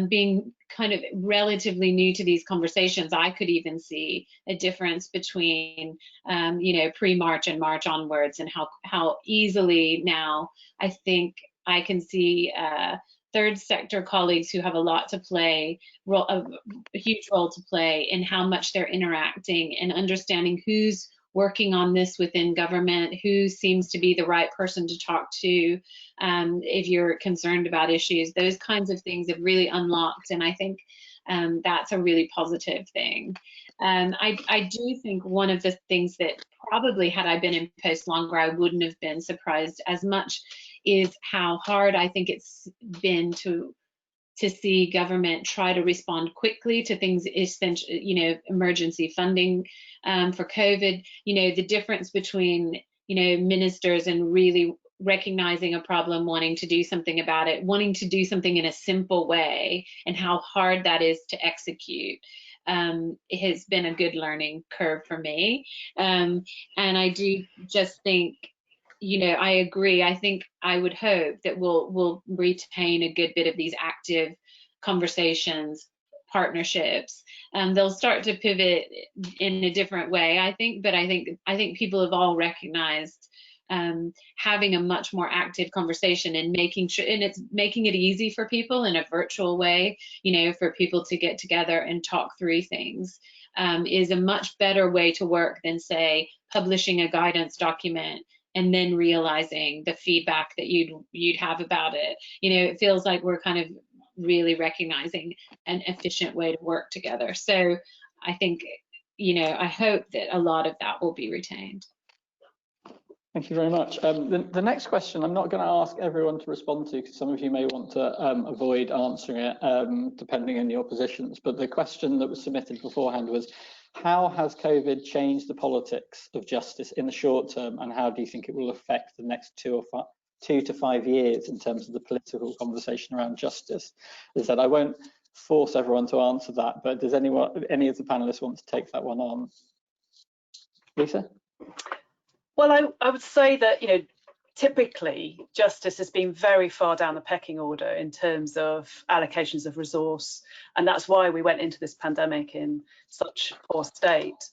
being kind of relatively new to these conversations, I could even see a difference between, pre-March and March onwards, and how easily now I think I can see third sector colleagues who have a lot to play, a huge role to play in how much they're interacting and understanding who's working on this within government, who seems to be the right person to talk to if you're concerned about issues. Those kinds of things have really unlocked, and I think that's a really positive thing. I do think one of the things that probably, had I been in post longer, I wouldn't have been surprised as much is how hard I think it's been to see government try to respond quickly to things, essential, emergency funding for COVID. The difference between, ministers and really recognizing a problem, wanting to do something about it, wanting to do something in a simple way, and how hard that is to execute. It has been a good learning curve for me. And I do just think, I agree. I think I would hope that we'll retain a good bit of these active conversations, partnerships. They'll start to pivot in a different way, I think. But I think people have all recognized having a much more active conversation and making sure, and it's making it easy for people in a virtual way, for people to get together and talk through things, is a much better way to work than, say, publishing a guidance document and then realizing the feedback that you'd have about it. It feels like we're kind of really recognizing an efficient way to work together. So I think, I hope that a lot of that will be retained. Thank you very much. The next question, I'm not going to ask everyone to respond to, because some of you may want to avoid answering it, depending on your positions. But the question that was submitted beforehand was, how has COVID changed the politics of justice in the short term, and how do you think it will affect the next 2 to 5 years in terms of the political conversation around justice? As I said, I won't force everyone to answer that, but does any of the panelists want to take that one on? Lisa? Well, I would say that, typically justice has been very far down the pecking order in terms of allocations of resource, and that's why we went into this pandemic in such poor state.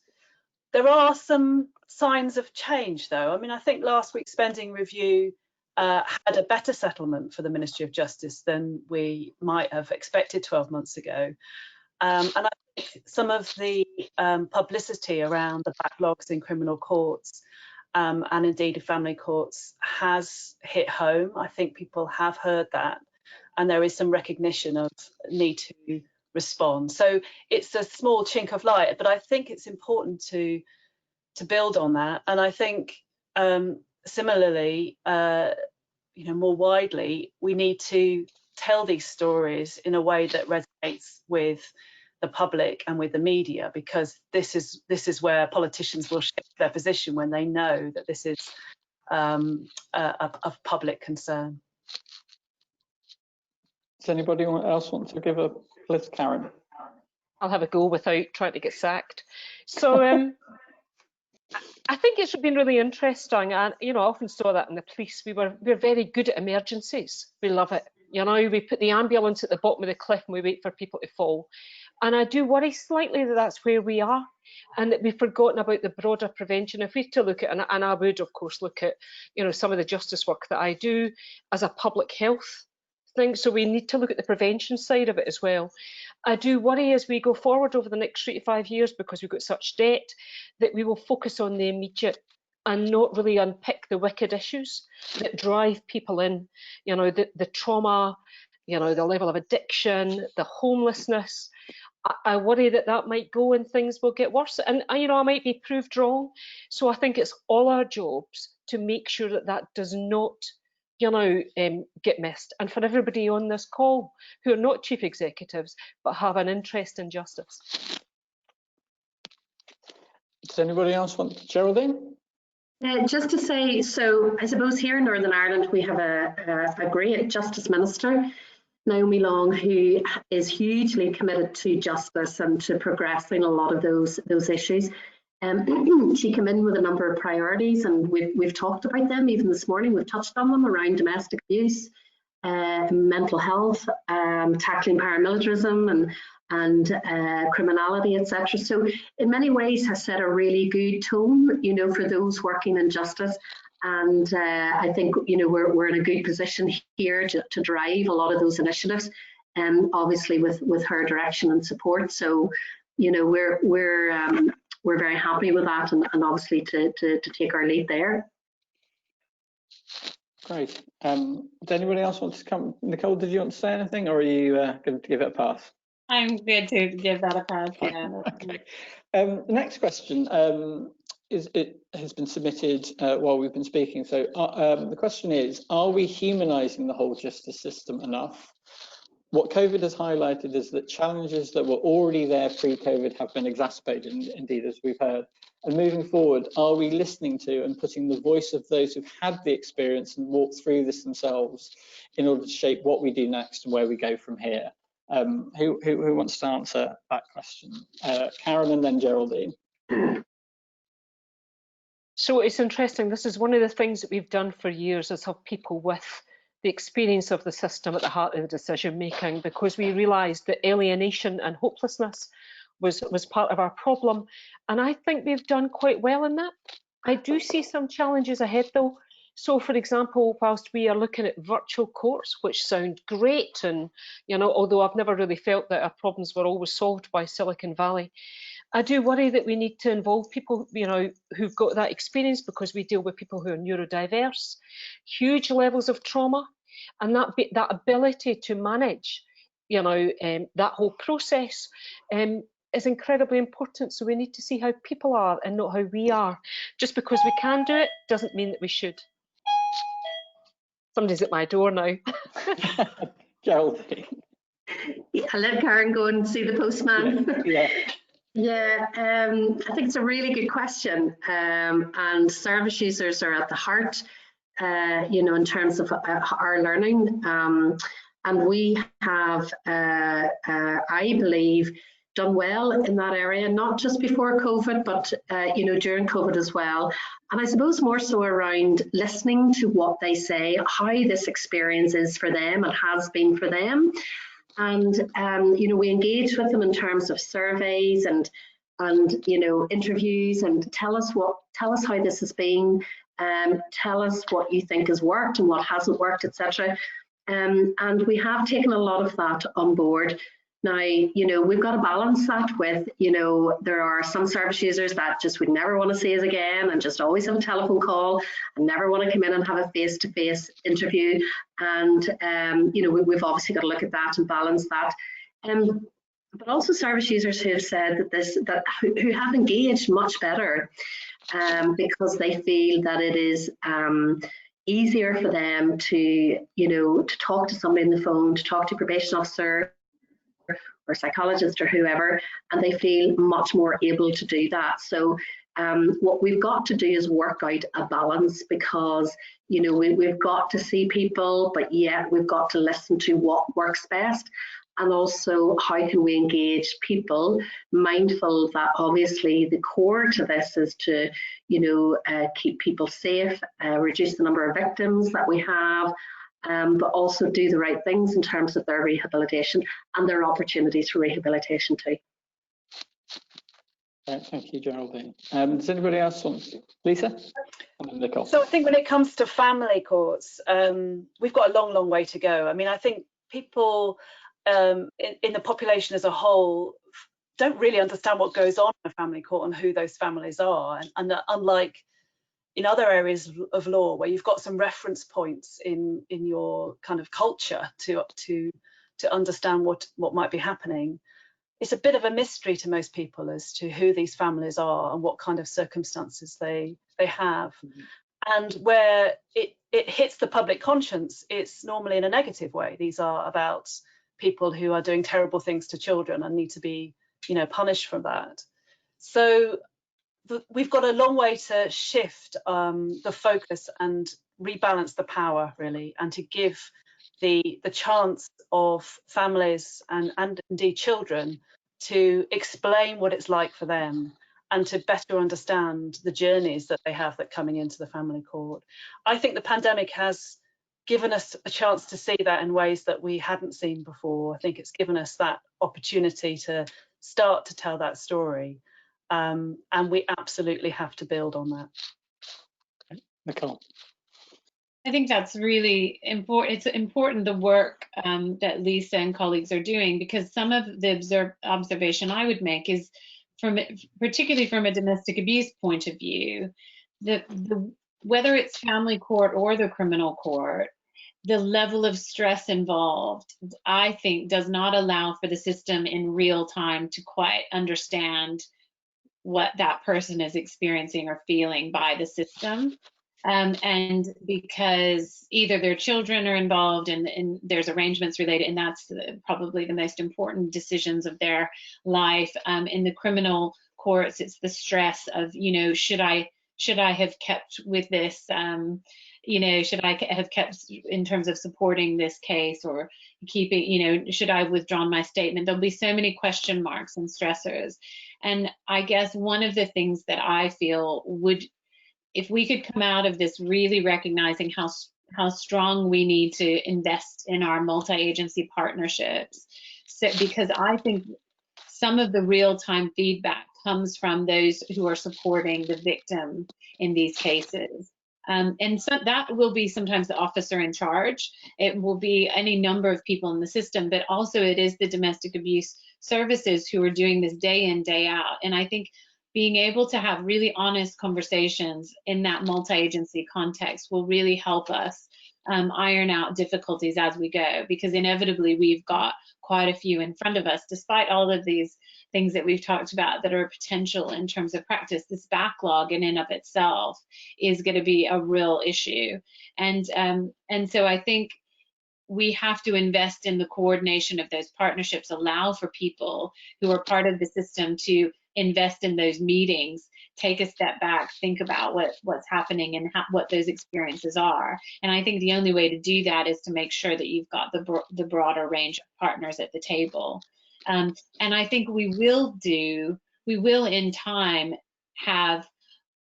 There are some signs of change, though. I mean, I think last week's spending review had a better settlement for the Ministry of Justice than we might have expected 12 months ago. And I think some of the publicity around the backlogs in criminal courts and indeed family courts has hit home. I think people have heard that, and there is some recognition of need to respond. So it's a small chink of light, but I think it's important to build on that. And I think similarly, more widely, we need to tell these stories in a way that resonates with the public and with the media, because this is where politicians will shift their position when they know that this is of public concern. Does anybody else want to give a list, Karen? I'll have a go without trying to get sacked. So I think it's been really interesting, and I often saw that in the police. We're very good at emergencies. We love it. We put the ambulance at the bottom of the cliff and we wait for people to fall. And I do worry slightly that that's where we are, and that we've forgotten about the broader prevention. If we to look at, and I would of course look at, some of the justice work that I do as a public health thing. So we need to look at the prevention side of it as well. I do worry as we go forward over the next 3 to 5 years, because we've got such debt, that we will focus on the immediate and not really unpick the wicked issues that drive people in, the trauma, the level of addiction, the homelessness. I worry that might go and things will get worse, and I might be proved wrong. So I think it's all our jobs to make sure that does not get missed. And for everybody on this call who are not chief executives but have an interest in justice. Does anybody else want to? Geraldine? Just to say, so I suppose here in Northern Ireland we have a great Justice Minister, Naomi Long, who is hugely committed to justice and to progressing a lot of those issues. She came in with a number of priorities, and we've talked about them even this morning. We've touched on them around domestic abuse, mental health, tackling paramilitarism and criminality, etc. So in many ways has set a really good tone, for those working in justice. And I think, we're in a good position here to drive a lot of those initiatives, and obviously with her direction and support. So, we're very happy with that, and obviously to take our lead there. Great. Does anybody else want to come? Nicole, did you want to say anything, or are you going to give it a pass? I'm good to give that a pass. Yeah. Okay. The next question it has been submitted while we've been speaking. So the question is, are we humanising the whole justice system enough? What COVID has highlighted is that challenges that were already there pre-COVID have been exacerbated, indeed, as we've heard. And moving forward, are we listening to and putting the voice of those who've had the experience and walked through this themselves in order to shape what we do next and where we go from here? Who wants to answer that question? Karen and then Geraldine. So it's interesting. This is one of the things that we've done for years, is have people with the experience of the system at the heart of the decision making, because we realised that alienation and hopelessness was part of our problem. And I think we've done quite well in that. I do see some challenges ahead though. So for example, whilst we are looking at virtual courts, which sound great, and although I've never really felt that our problems were always solved by Silicon Valley, I do worry that we need to involve people, who've got that experience, because we deal with people who are neurodiverse, huge levels of trauma, and that ability to manage, that whole process is incredibly important. So we need to see how people are and not how we are. Just because we can do it doesn't mean that we should. Somebody's at my door now. Geraldine. Yeah, I'll let Karen go and see the postman. Yeah. Yeah, I think it's a really good question, and service users are at the heart, in terms of our learning, and we have, I believe, done well in that area, not just before COVID, but during COVID as well. And I suppose more so around listening to what they say, how this experience is for them and has been for them. And we engage with them in terms of surveys and interviews, and tell us how this has been, tell us what you think has worked and what hasn't worked, etc. And we have taken a lot of that on board. Now, we've got to balance that with, there are some service users that just would never want to see us again and just always have a telephone call and never want to come in and have a face-to-face interview. And, we've obviously got to look at that and balance that. But also service users who have said who have engaged much better, because they feel that it is easier for them to talk to somebody on the phone, to talk to a probation officer or psychologist or whoever, and they feel much more able to do that. So what we've got to do is work out a balance, because we've got to see people, but yet we've got to listen to what works best. And also, how can we engage people, mindful that obviously the core to this is to keep people safe, reduce the number of victims that we have, but also do the right things in terms of their rehabilitation and their opportunities for rehabilitation too. Thank you, Geraldine. Does anybody else want to? Lisa? And then Nicole. So I think when it comes to family courts, we've got a long way to go. I mean, I think people in the population as a whole don't really understand what goes on in a family court and who those families are. And unlike in other areas of law, where you've got some reference points in your kind of culture to understand what might be happening, it's a bit of a mystery to most people as to who these families are and what kind of circumstances they have. And where it hits the public conscience, it's normally in a negative way. These are about people who are doing terrible things to children and need to be punished for that. So we've got a long way to shift the focus and rebalance the power, really, and to give the chance of families and indeed children to explain what it's like for them and to better understand the journeys that they have that coming into the family court. I think the pandemic has given us a chance to see that in ways that we hadn't seen before. I think it's given us that opportunity to start to tell that story. And we absolutely have to build on that. Nicole. I think that's really important. It's important, the work that Lisa and colleagues are doing, because some of the observation I would make is, particularly from a domestic abuse point of view, whether it's family court or the criminal court, the level of stress involved, I think, does not allow for the system in real time to quite understand what that person is experiencing or feeling by the system. And because either their children are involved and there's arrangements related, and that's probably the most important decisions of their life. In the criminal courts, it's the stress of, you know, should I have kept with this? You know, should I have kept in terms of supporting this case, or keeping, you know, should I have withdrawn my statement? There'll be so many question marks and stressors. And I guess one of the things that I feel would, if we could come out of this really recognizing how strong we need to invest in our multi-agency partnerships, so, because I think some of the real-time feedback comes from those who are supporting the victim in these cases. And so that will be sometimes the officer in charge. It will be any number of people in the system, but also it is the domestic abuse services who are doing this day in, day out. And I think being able to have really honest conversations in that multi-agency context will really help us iron out difficulties as we go, because inevitably we've got quite a few in front of us, despite all of these things that we've talked about that are potential in terms of practice. This backlog in and of itself is going to be a real issue. And so I think we have to invest in the coordination of those partnerships, allow for people who are part of the system to invest in those meetings, take a step back, think about what's happening and what those experiences are. And I think the only way to do that is to make sure that you've got the broader range of partners at the table. And I think we will in time have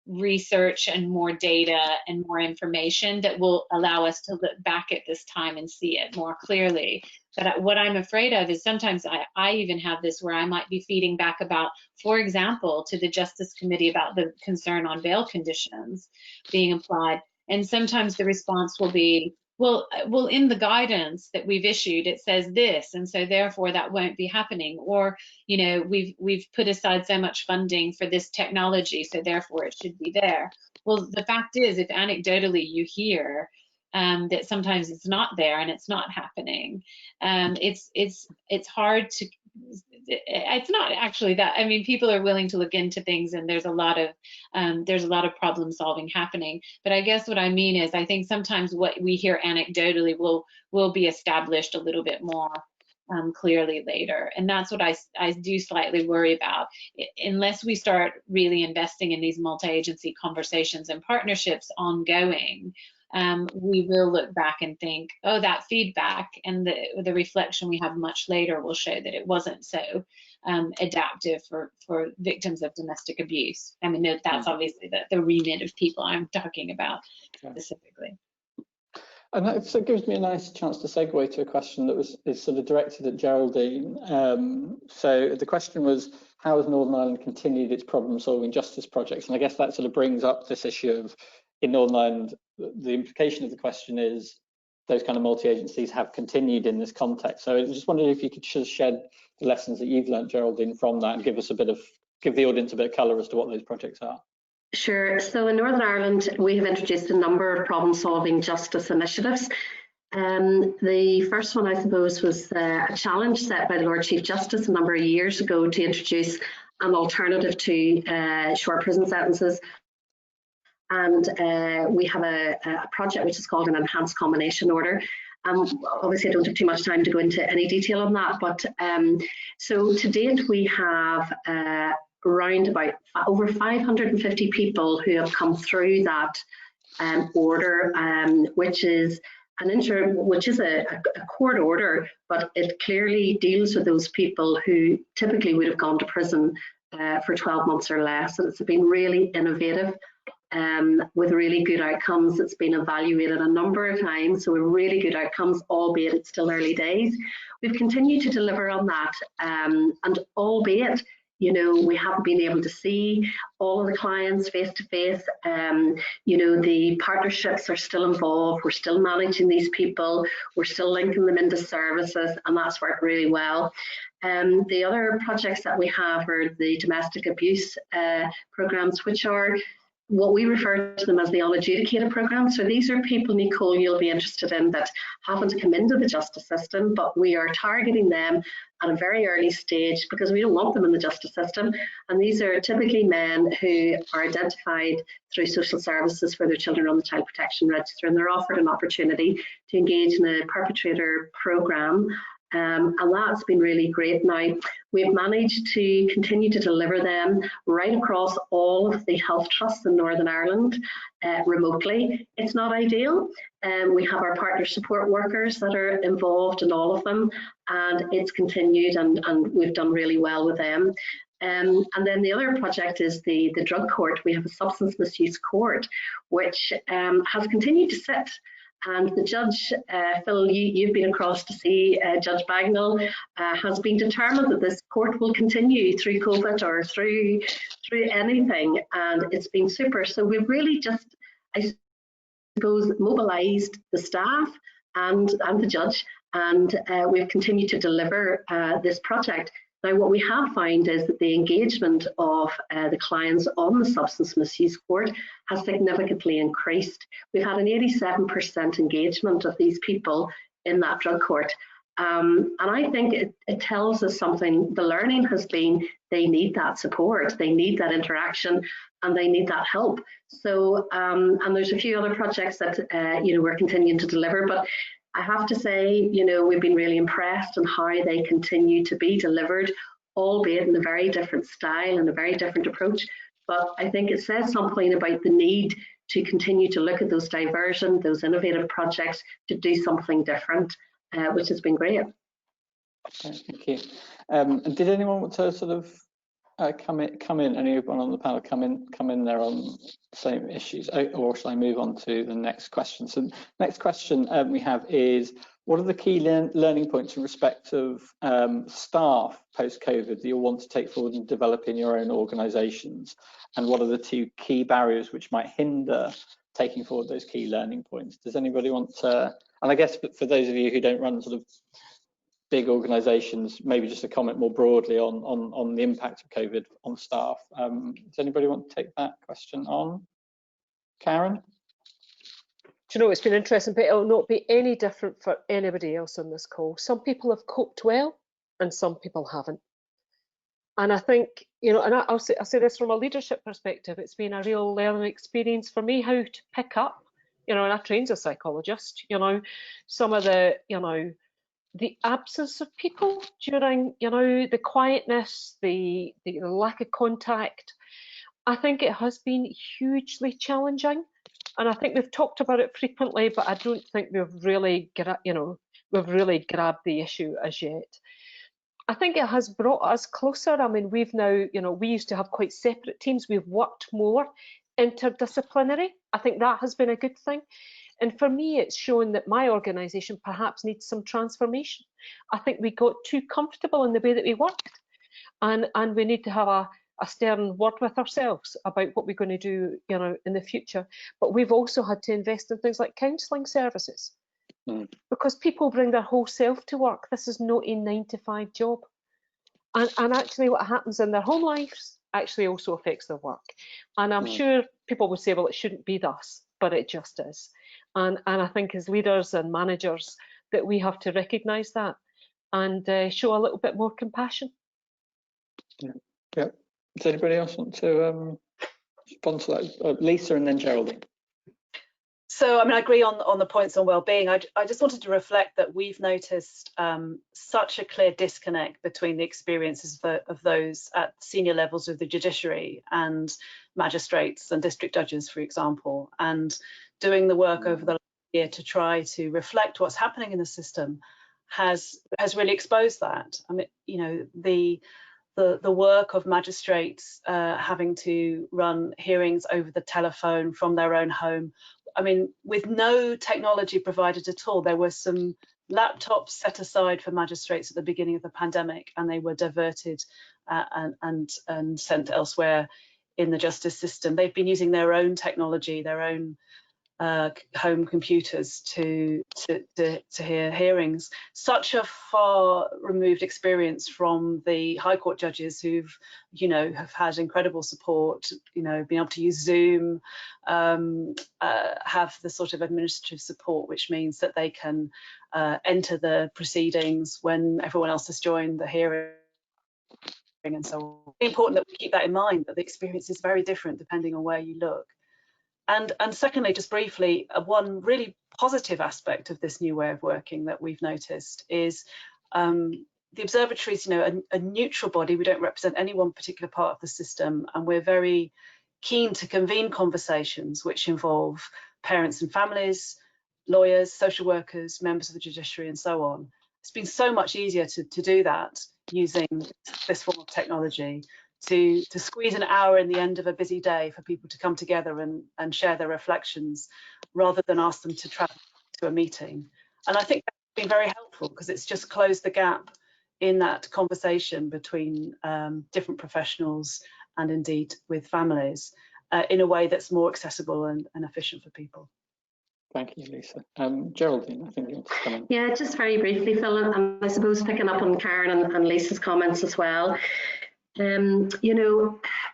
research and more data and more information that will allow us to look back at this time and see it more clearly. But what I'm afraid of is sometimes I even have this where I might be feeding back about, for example, to the Justice Committee about the concern on bail conditions being applied. And sometimes the response will be, well, in the guidance that we've issued, it says this, and so therefore that won't be happening. Or, you know, we've put aside so much funding for this technology, so therefore it should be there. Well, the fact is, if anecdotally you hear that sometimes it's not there and it's not happening, it's hard to. It's not actually that. I mean, people are willing to look into things, and there's a lot of problem solving happening. But I guess what I mean is, I think sometimes what we hear anecdotally will be established a little bit more clearly later, and that's what I do slightly worry about. Unless we start really investing in these multi-agency conversations and partnerships ongoing, we will look back and think, oh, that feedback and the reflection we have much later will show that it wasn't so adaptive for victims of domestic abuse. I mean, that's obviously the remit of people I'm talking about specifically. And that gives me a nice chance to segue to a question that is sort of directed at Geraldine. So the question was, how has Northern Ireland continued its problem-solving justice projects? And I guess that sort of brings up this issue of, in Northern Ireland, the implication of the question is those kind of multi-agencies have continued in this context. So I just wondered if you could just shed the lessons that you've learned, Geraldine, from that, and give the audience a bit of colour as to what those projects are. Sure. So in Northern Ireland, we have introduced a number of problem-solving justice initiatives. The first one, I suppose, was a challenge set by the Lord Chief Justice a number of years ago to introduce an alternative to short prison sentences. And we have a project which is called an enhanced combination order. Obviously, I don't have too much time to go into any detail on that, but so to date we have around about over 550 people who have come through that order, which is a court order, but it clearly deals with those people who typically would have gone to prison for 12 months or less. And it's been really innovative with really good outcomes. It's been evaluated a number of times, so with really good outcomes, albeit it's still early days. We've continued to deliver on that, and albeit, you know, we haven't been able to see all of the clients face to face. You know, the partnerships are still involved. We're still managing these people. We're still linking them into services, and that's worked really well. The other projects that we have are the domestic abuse programs, which are what we refer to them as the unadjudicated programme. So these are people, Nicole, you'll be interested in, that haven't come into the justice system, but we are targeting them at a very early stage because we don't want them in the justice system. And these are typically men who are identified through social services for their children on the Child Protection Register, and they're offered an opportunity to engage in a perpetrator programme. And that's been really great. Now, we've managed to continue to deliver them right across all of the health trusts in Northern Ireland remotely. It's not ideal. We have our partner support workers that are involved in all of them, and it's continued, and we've done really well with them. And then the other project is the drug court. We have a substance misuse court, which has continued to sit. And the judge, Phil, you've been across to see Judge Bagnall, has been determined that this court will continue through COVID or through anything, and it's been super. So we've really just, I suppose, mobilised the staff and the judge, and we've continued to deliver this project. Now, what we have found is that the engagement of the clients on the substance misuse court has significantly increased. We've had an 87% engagement of these people in that drug court. And I think it tells us something. The learning has been they need that support, they need that interaction, and they need that help. So, and there's a few other projects that we're continuing to deliver, but I have to say, we've been really impressed in how they continue to be delivered, albeit in a very different style and a very different approach. But I think it says something about the need to continue to look at those diversion, those innovative projects to do something different, which has been great. Okay, thank you. And did anyone want to sort of come in? Anyone on the panel come in there on the same issues, or shall I move on to the next question? So next question we have is, what are the key learning points in respect of staff post-COVID that you'll want to take forward and develop in your own organisations? And what are the two key barriers which might hinder taking forward those key learning points? Does anybody want to, and I guess for those of you who don't run sort of big organisations, maybe just a comment more broadly on the impact of COVID on staff. Does anybody want to take that question on? Karen? Do you know, it's been interesting, but it'll not be any different for anybody else on this call. Some people have coped well and some people haven't. And I think, and I'll say this from a leadership perspective, it's been a real learning experience for me how to pick up, and I trained as a psychologist, some of the absence of people during, the quietness, the lack of contact. I think it has been hugely challenging, and I think we've talked about it frequently, but I don't think we've really grabbed the issue as yet. I think it has brought us closer. I mean, we've now, we used to have quite separate teams. We've worked more interdisciplinary. I think that has been a good thing. And for me, it's shown that my organisation perhaps needs some transformation. I think we got too comfortable in the way that we worked, and we need to have a stern word with ourselves about what we're going to do, in the future. But we've also had to invest in things like counselling services, because people bring their whole self to work. This is not a 9-to-5 job, and actually, what happens in their home lives actually also affects their work. And I'm sure people would say, well, it shouldn't be thus, but it just is. And I think as leaders and managers that we have to recognise that and show a little bit more compassion. Yeah. Does anybody else want to respond to that? Lisa and then Geraldine. So, I agree on the points on wellbeing. I just wanted to reflect that we've noticed such a clear disconnect between the experiences of those at senior levels of the judiciary and magistrates and district judges, for example, and doing the work over the last year to try to reflect what's happening in the system has really exposed that. I mean, the work of magistrates having to run hearings over the telephone from their own home. I mean, with no technology provided at all. There were some laptops set aside for magistrates at the beginning of the pandemic, and they were diverted and sent elsewhere in the justice system. They've been using their own technology, their own home computers to hear hearings. Such a far removed experience from the High Court judges who've, have had incredible support, being able to use Zoom, have the sort of administrative support, which means that they can enter the proceedings when everyone else has joined the hearing. And so it's important that we keep that in mind, that the experience is very different depending on where you look. And secondly, just briefly, one really positive aspect of this new way of working that we've noticed is the observatory is, a neutral body. We don't represent any one particular part of the system, and we're very keen to convene conversations which involve parents and families, lawyers, social workers, members of the judiciary, and so on. It's been so much easier to do that using this form of technology, to squeeze an hour in the end of a busy day for people to come together and share their reflections, rather than ask them to travel to a meeting. And I think that's been very helpful, because it's just closed the gap in that conversation between different professionals and indeed with families in a way that's more accessible and efficient for people. Thank you, Lisa. Geraldine, I think you want to come in. Yeah, just very briefly, Phil, and I suppose picking up on Karen and Lisa's comments as well. I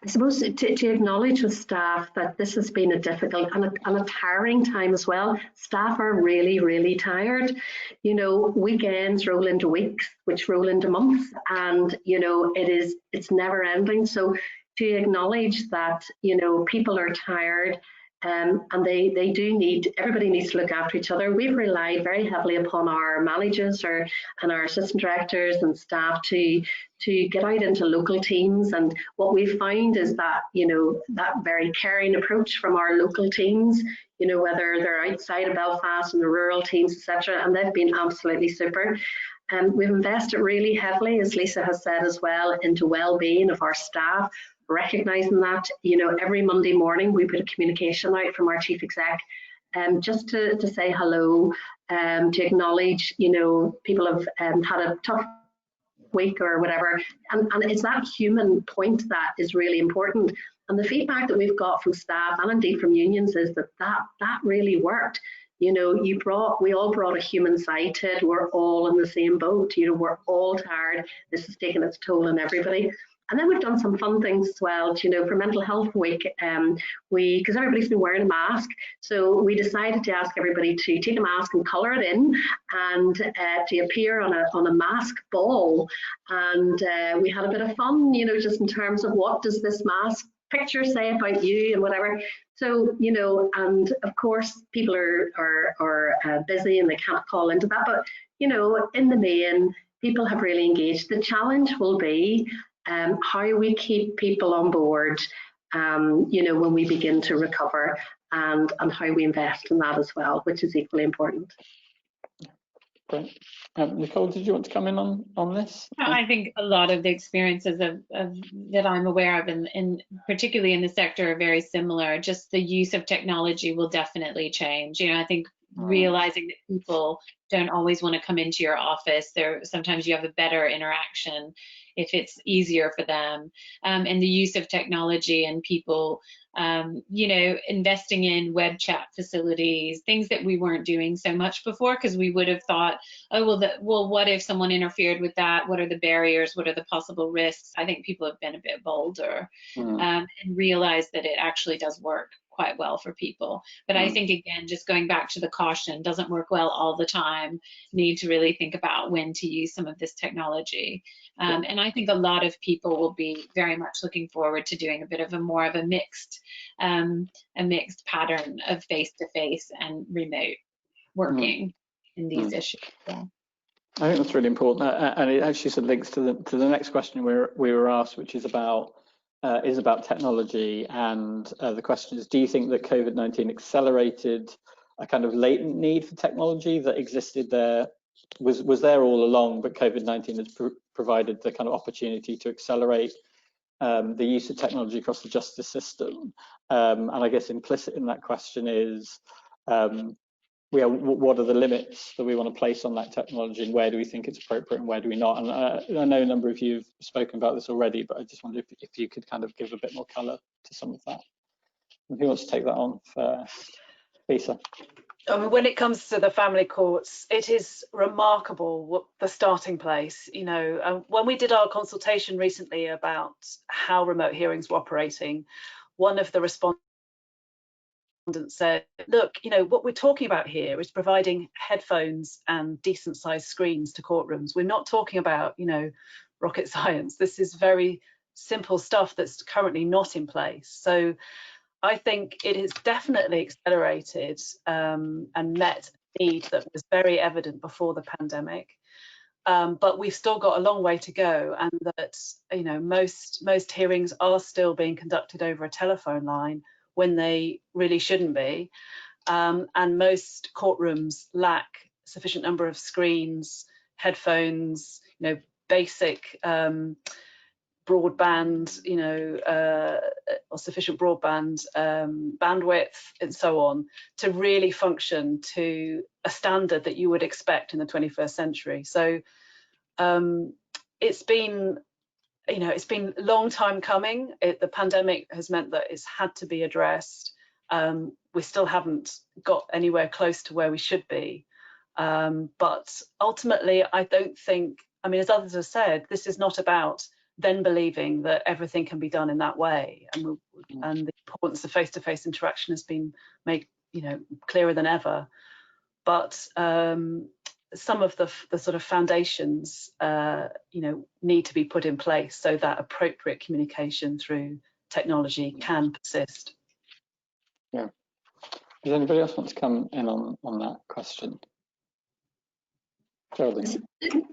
suppose to acknowledge with staff that this has been a difficult and a tiring time as well. Staff are really, really tired. Weekends roll into weeks, which roll into months, and it's never ending. So to acknowledge that people are tired. And everybody needs to look after each other. We've relied very heavily upon our managers and our assistant directors and staff to get out into local teams. And what we found is that, that very caring approach from our local teams, whether they're outside of Belfast and the rural teams, etc., and they've been absolutely super. And we've invested really heavily, as Lisa has said as well, into well-being of our staff, recognising that, every Monday morning we put a communication out from our chief exec, just to say hello, to acknowledge, people have had a tough week or whatever, and it's that human point that is really important. And the feedback that we've got from staff and indeed from unions is that really worked. We all brought a human side to it. We're all in the same boat. We're all tired. This has taken its toll on everybody. And then we've done some fun things as well. For Mental Health Week, because everybody's been wearing a mask, so we decided to ask everybody to take a mask and colour it in, and to appear on a mask ball. And we had a bit of fun, just in terms of what does this mask picture say about you and whatever. So, and of course people are busy and they can't call into that, but in the main, people have really engaged. The challenge will be how we keep people on board, when we begin to recover, and how we invest in that as well, which is equally important. Great. Nicole, did you want to come in on this? I think a lot of the experiences of that I'm aware of, in particularly in the sector, are very similar. Just the use of technology will definitely change. I think realizing that people don't always want to come into your office. Sometimes you have a better interaction if it's easier for them. And the use of technology and people, investing in web chat facilities, things that we weren't doing so much before, because we would have thought, what if someone interfered with that? What are the barriers? What are the possible risks? I think people have been a bit bolder and realized that it actually does work quite well for people. But I think, again, just going back to the caution, doesn't work well all the time. Need to really think about when to use some of this technology. And I think a lot of people will be very much looking forward to doing a bit of a mixed pattern of face-to-face and remote working in these issues. Yeah. I think that's really important, and it actually sort of links to the next question we were asked, which is about technology, and the question is, do you think that COVID-19 accelerated a kind of latent need for technology that existed there, was there all along, but COVID-19 has provided the kind of opportunity to accelerate the use of technology across the justice system? And I guess implicit in that question is, what are the limits that we want to place on that technology, and where do we think it's appropriate and where do we not? And I know a number of you have spoken about this already, but I just wonder if you could kind of give a bit more colour to some of that. Who wants to take that on first? Lisa. I mean, when it comes to the family courts, it is remarkable what the starting place. You know, when we did our consultation recently about how remote hearings were operating, one of the respondents said, look, you know, what we're talking about here is providing headphones and decent sized screens to courtrooms. We're not talking about, you know, rocket science. This is very simple stuff that's currently not in place. So I think it has definitely accelerated and met a need that was very evident before the pandemic. But we've still got a long way to go, and that, you know, most hearings are still being conducted over a telephone line when they really shouldn't be, and most courtrooms lack sufficient number of screens, headphones, you know, basic broadband, you know, or sufficient broadband bandwidth and so on, to really function to a standard that you would expect in the 21st century. So it's been, you know, it's been a long time coming. The pandemic has meant that it's had to be addressed. We still haven't got anywhere close to where we should be. But ultimately, I don't think, I mean, as others have said, this is not about then believing that everything can be done in that way. And the importance of face-to-face interaction has been made, you know, clearer than ever. But some of the sort of foundations, you know, need to be put in place so that appropriate communication through technology can persist. Yeah. Does anybody else want to come in on that question? Geraldine.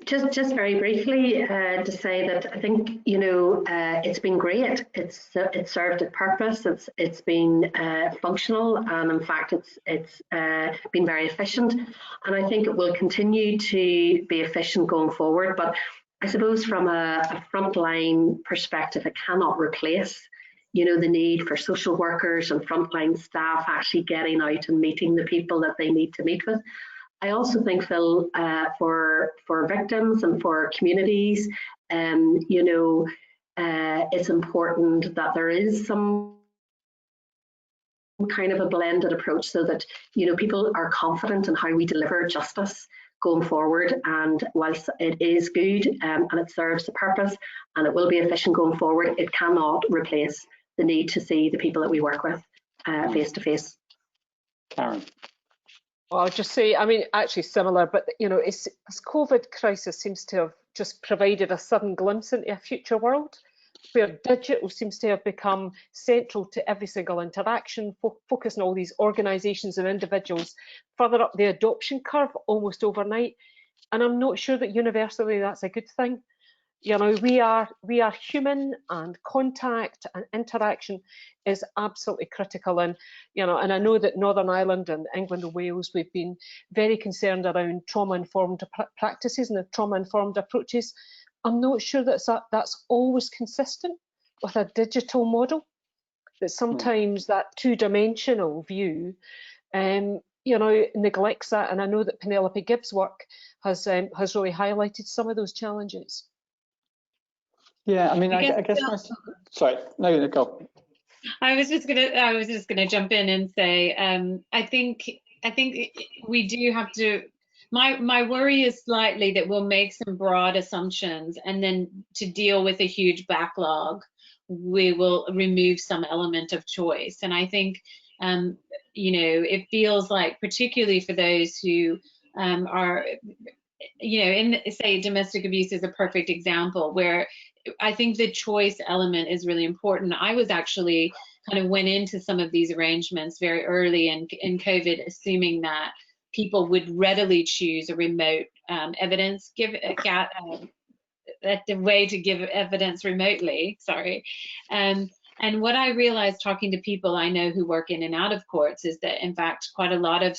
Just very briefly to say that I think, you know, it's been great. It's served a purpose. It's been functional, and in fact, it's been very efficient. And I think it will continue to be efficient going forward. But I suppose from a frontline perspective, it cannot replace, you know, the need for social workers and frontline staff actually getting out and meeting the people that they need to meet with. I also think, Phil, for victims and for communities, you know, it's important that there is some kind of a blended approach so that, you know, people are confident in how we deliver justice going forward. And whilst it is good and it serves the purpose and it will be efficient going forward, it cannot replace the need to see the people that we work with face to face. Karen. Well, I'll just say, I mean, actually similar, but, you know, this COVID crisis seems to have just provided a sudden glimpse into a future world where digital seems to have become central to every single interaction, focusing all these organisations and individuals further up the adoption curve almost overnight. And I'm not sure that universally that's a good thing. You know, we are human, and contact and interaction is absolutely critical. And, you know, and I know that Northern Ireland and England and Wales, we've been very concerned around trauma-informed practices and the trauma-informed approaches. I'm not sure that's always consistent with a digital model, that sometimes that two-dimensional view, you know, neglects that. And I know that Penelope Gibbs' work has really highlighted some of those challenges. Yeah, I mean, I guess sorry, no, go. I was just gonna jump in and say, I think we do have to. My worry is slightly that we'll make some broad assumptions, and then to deal with a huge backlog, we will remove some element of choice. And I think, you know, it feels like, particularly for those who are, you know, in, say, domestic abuse is a perfect example where I think the choice element is really important. I was actually kind of went into some of these arrangements very early in COVID, assuming that people would readily choose a remote evidence the way to give evidence remotely. Sorry. And what I realized talking to people I know who work in and out of courts is that, in fact, quite a lot of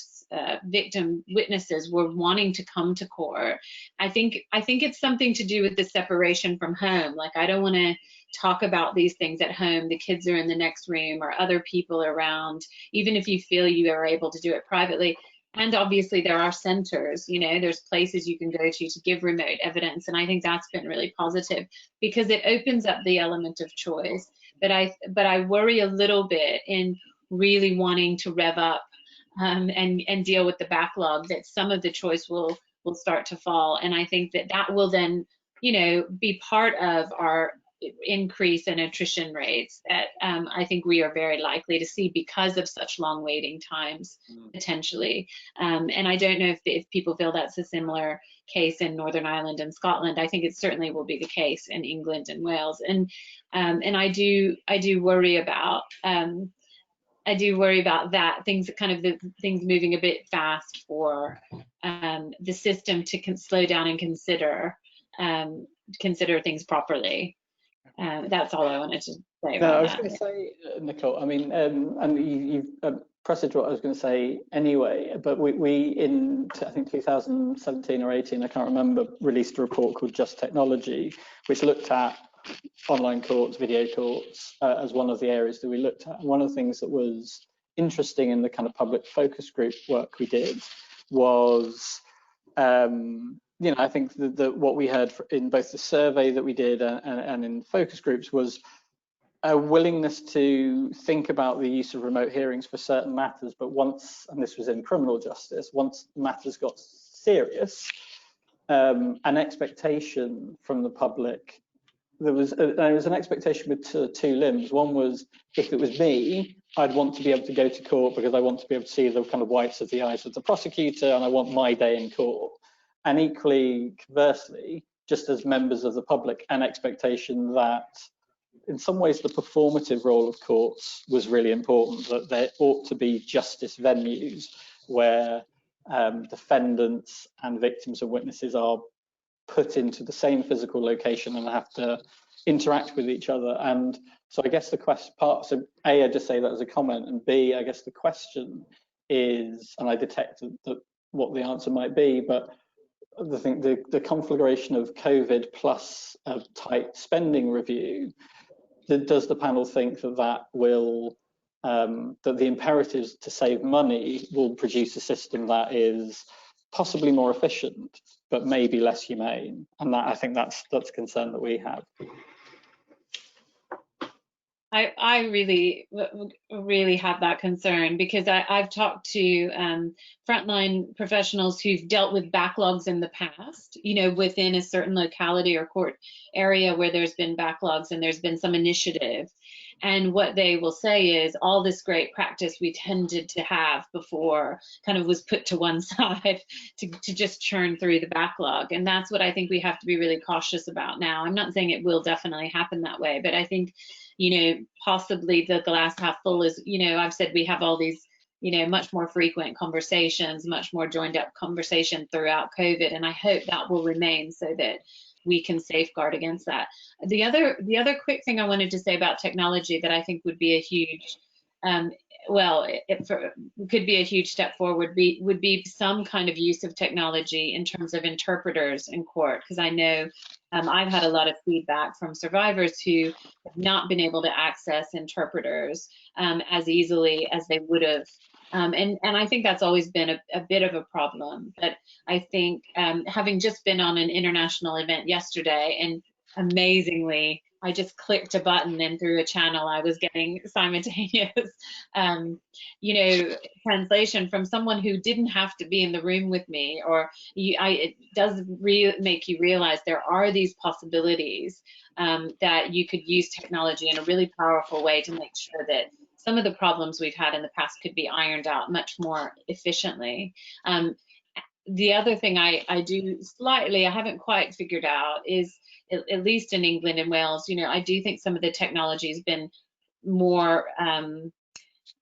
victim witnesses were wanting to come to court. I think it's something to do with the separation from home. Like, I don't want to talk about these things at home. The kids are in the next room or other people around, even if you feel you are able to do it privately. And obviously there are centers, you know, there's places you can go to give remote evidence. And I think that's been really positive because it opens up the element of choice. But I worry a little bit in really wanting to rev up and deal with the backlog, that some of the choice will start to fall. And I think that will then, be part of our increase in attrition rates that I think we are very likely to see because of such long waiting times, potentially. And I don't know if people feel that's a similar case in Northern Ireland and Scotland. I think it certainly will be the case in England and Wales. And I do worry about that, things moving a bit fast for the system to slow down and consider things properly. That's all I wanted to say about that. I was going to say, Nicole, I mean, and you've presaged what I was going to say anyway, but we in, I think, 2017 or 18, I can't remember, released a report called Just Technology, which looked at online courts, video courts, as one of the areas that we looked at. And one of the things that was interesting in the kind of public focus group work we did was, I think that what we heard in both the survey that we did and in focus groups was a willingness to think about the use of remote hearings for certain matters, but once, and this was in criminal justice, once matters got serious, an expectation from the public, there was an expectation with two limbs. One was, if it was me, I'd want to be able to go to court because I want to be able to see the kind of whites of the eyes of the prosecutor, and I want my day in court. And equally, conversely, just as members of the public, an expectation that in some ways the performative role of courts was really important, that there ought to be justice venues where defendants and victims and witnesses are put into the same physical location and have to interact with each other. And so I guess the so A, I just say that as a comment, and B, I guess the question is, and I detected that what the answer might be, but the conflagration of COVID plus a tight spending review, does the panel think that will, that the imperatives to save money will produce a system that is possibly more efficient, but maybe less humane? And that, I think that's a concern that we have. I really have that concern, because I've talked to frontline professionals who've dealt with backlogs in the past, within a certain locality or court area where there's been backlogs and there's been some initiative. And what they will say is all this great practice we tended to have before kind of was put to one side to just churn through the backlog. And that's what I think we have to be really cautious about now. I'm not saying it will definitely happen that way, but I think, possibly the glass half full is, I've said we have all these, much more frequent conversations, much more joined up conversation throughout COVID. And I hope that will remain so that we can safeguard against that. The other quick thing I wanted to say about technology that I think would be a huge, it could be a huge step forward, would be some kind of use of technology in terms of interpreters in court, because I know I've had a lot of feedback from survivors who have not been able to access interpreters as easily as they would have. And I think that's always been a bit of a problem. But I think having just been on an international event yesterday, and amazingly, I just clicked a button and through a channel I was getting simultaneous, translation from someone who didn't have to be in the room with me. Or it does make you realize there are these possibilities that you could use technology in a really powerful way to make sure that some of the problems we've had in the past could be ironed out much more efficiently. The other thing I haven't quite figured out is, at least in England and Wales, I do think some of the technology has been more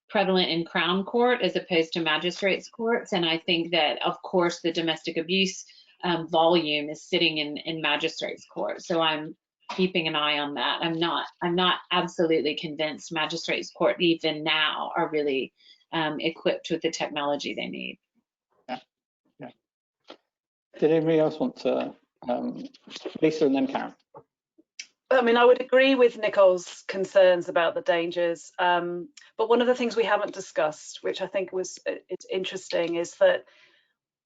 prevalent in Crown Court as opposed to magistrates' courts. And I think that, of course, the domestic abuse volume is sitting in magistrates' court. So I'm keeping an eye on that. I'm not absolutely convinced magistrates' court even now are really equipped with the technology they need. Yeah. Did anybody else want to? Lisa and then Karen. I mean, I would agree with Nicole's concerns about the dangers, but one of the things we haven't discussed, which I think it's interesting, is that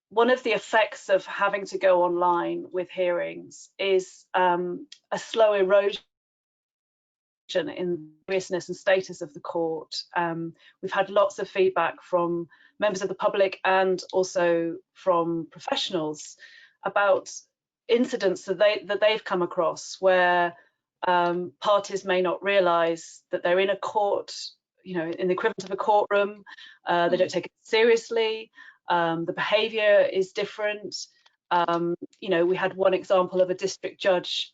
one of the effects of having to go online with hearings is a slow erosion in the seriousness and status of the court. We've had lots of feedback from members of the public and also from professionals about incidents that they've come across where parties may not realise that they're in a court, in the equivalent of a courtroom. They don't take it seriously. The behaviour is different. We had one example of a district judge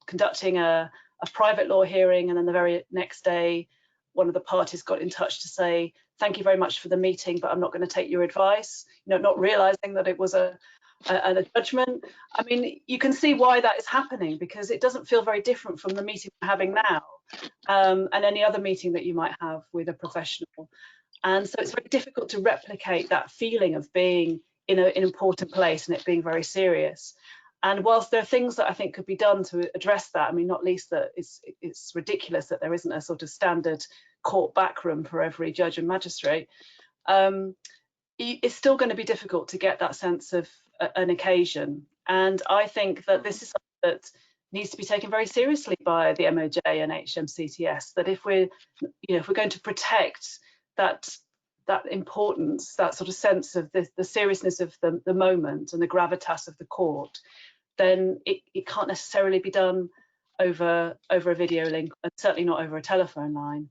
conducting a private law hearing, and then the very next day one of the parties got in touch to say, thank you very much for the meeting, but I'm not going to take your advice, not realizing that it was a judgment. I mean, you can see why that is happening, because it doesn't feel very different from the meeting we're having now, and any other meeting that you might have with a professional. And so it's very difficult to replicate that feeling of being in an important place and it being very serious. And whilst there are things that I think could be done to address that, I mean, not least that it's ridiculous that there isn't a sort of standard court backroom for every judge and magistrate, it's still going to be difficult to get that sense of an occasion. And I think that this is something that needs to be taken very seriously by the MOJ and HMCTS, that if we're going to protect that importance, that sort of sense of the seriousness of the moment and the gravitas of the court, then it can't necessarily be done over a video link, and certainly not over a telephone line.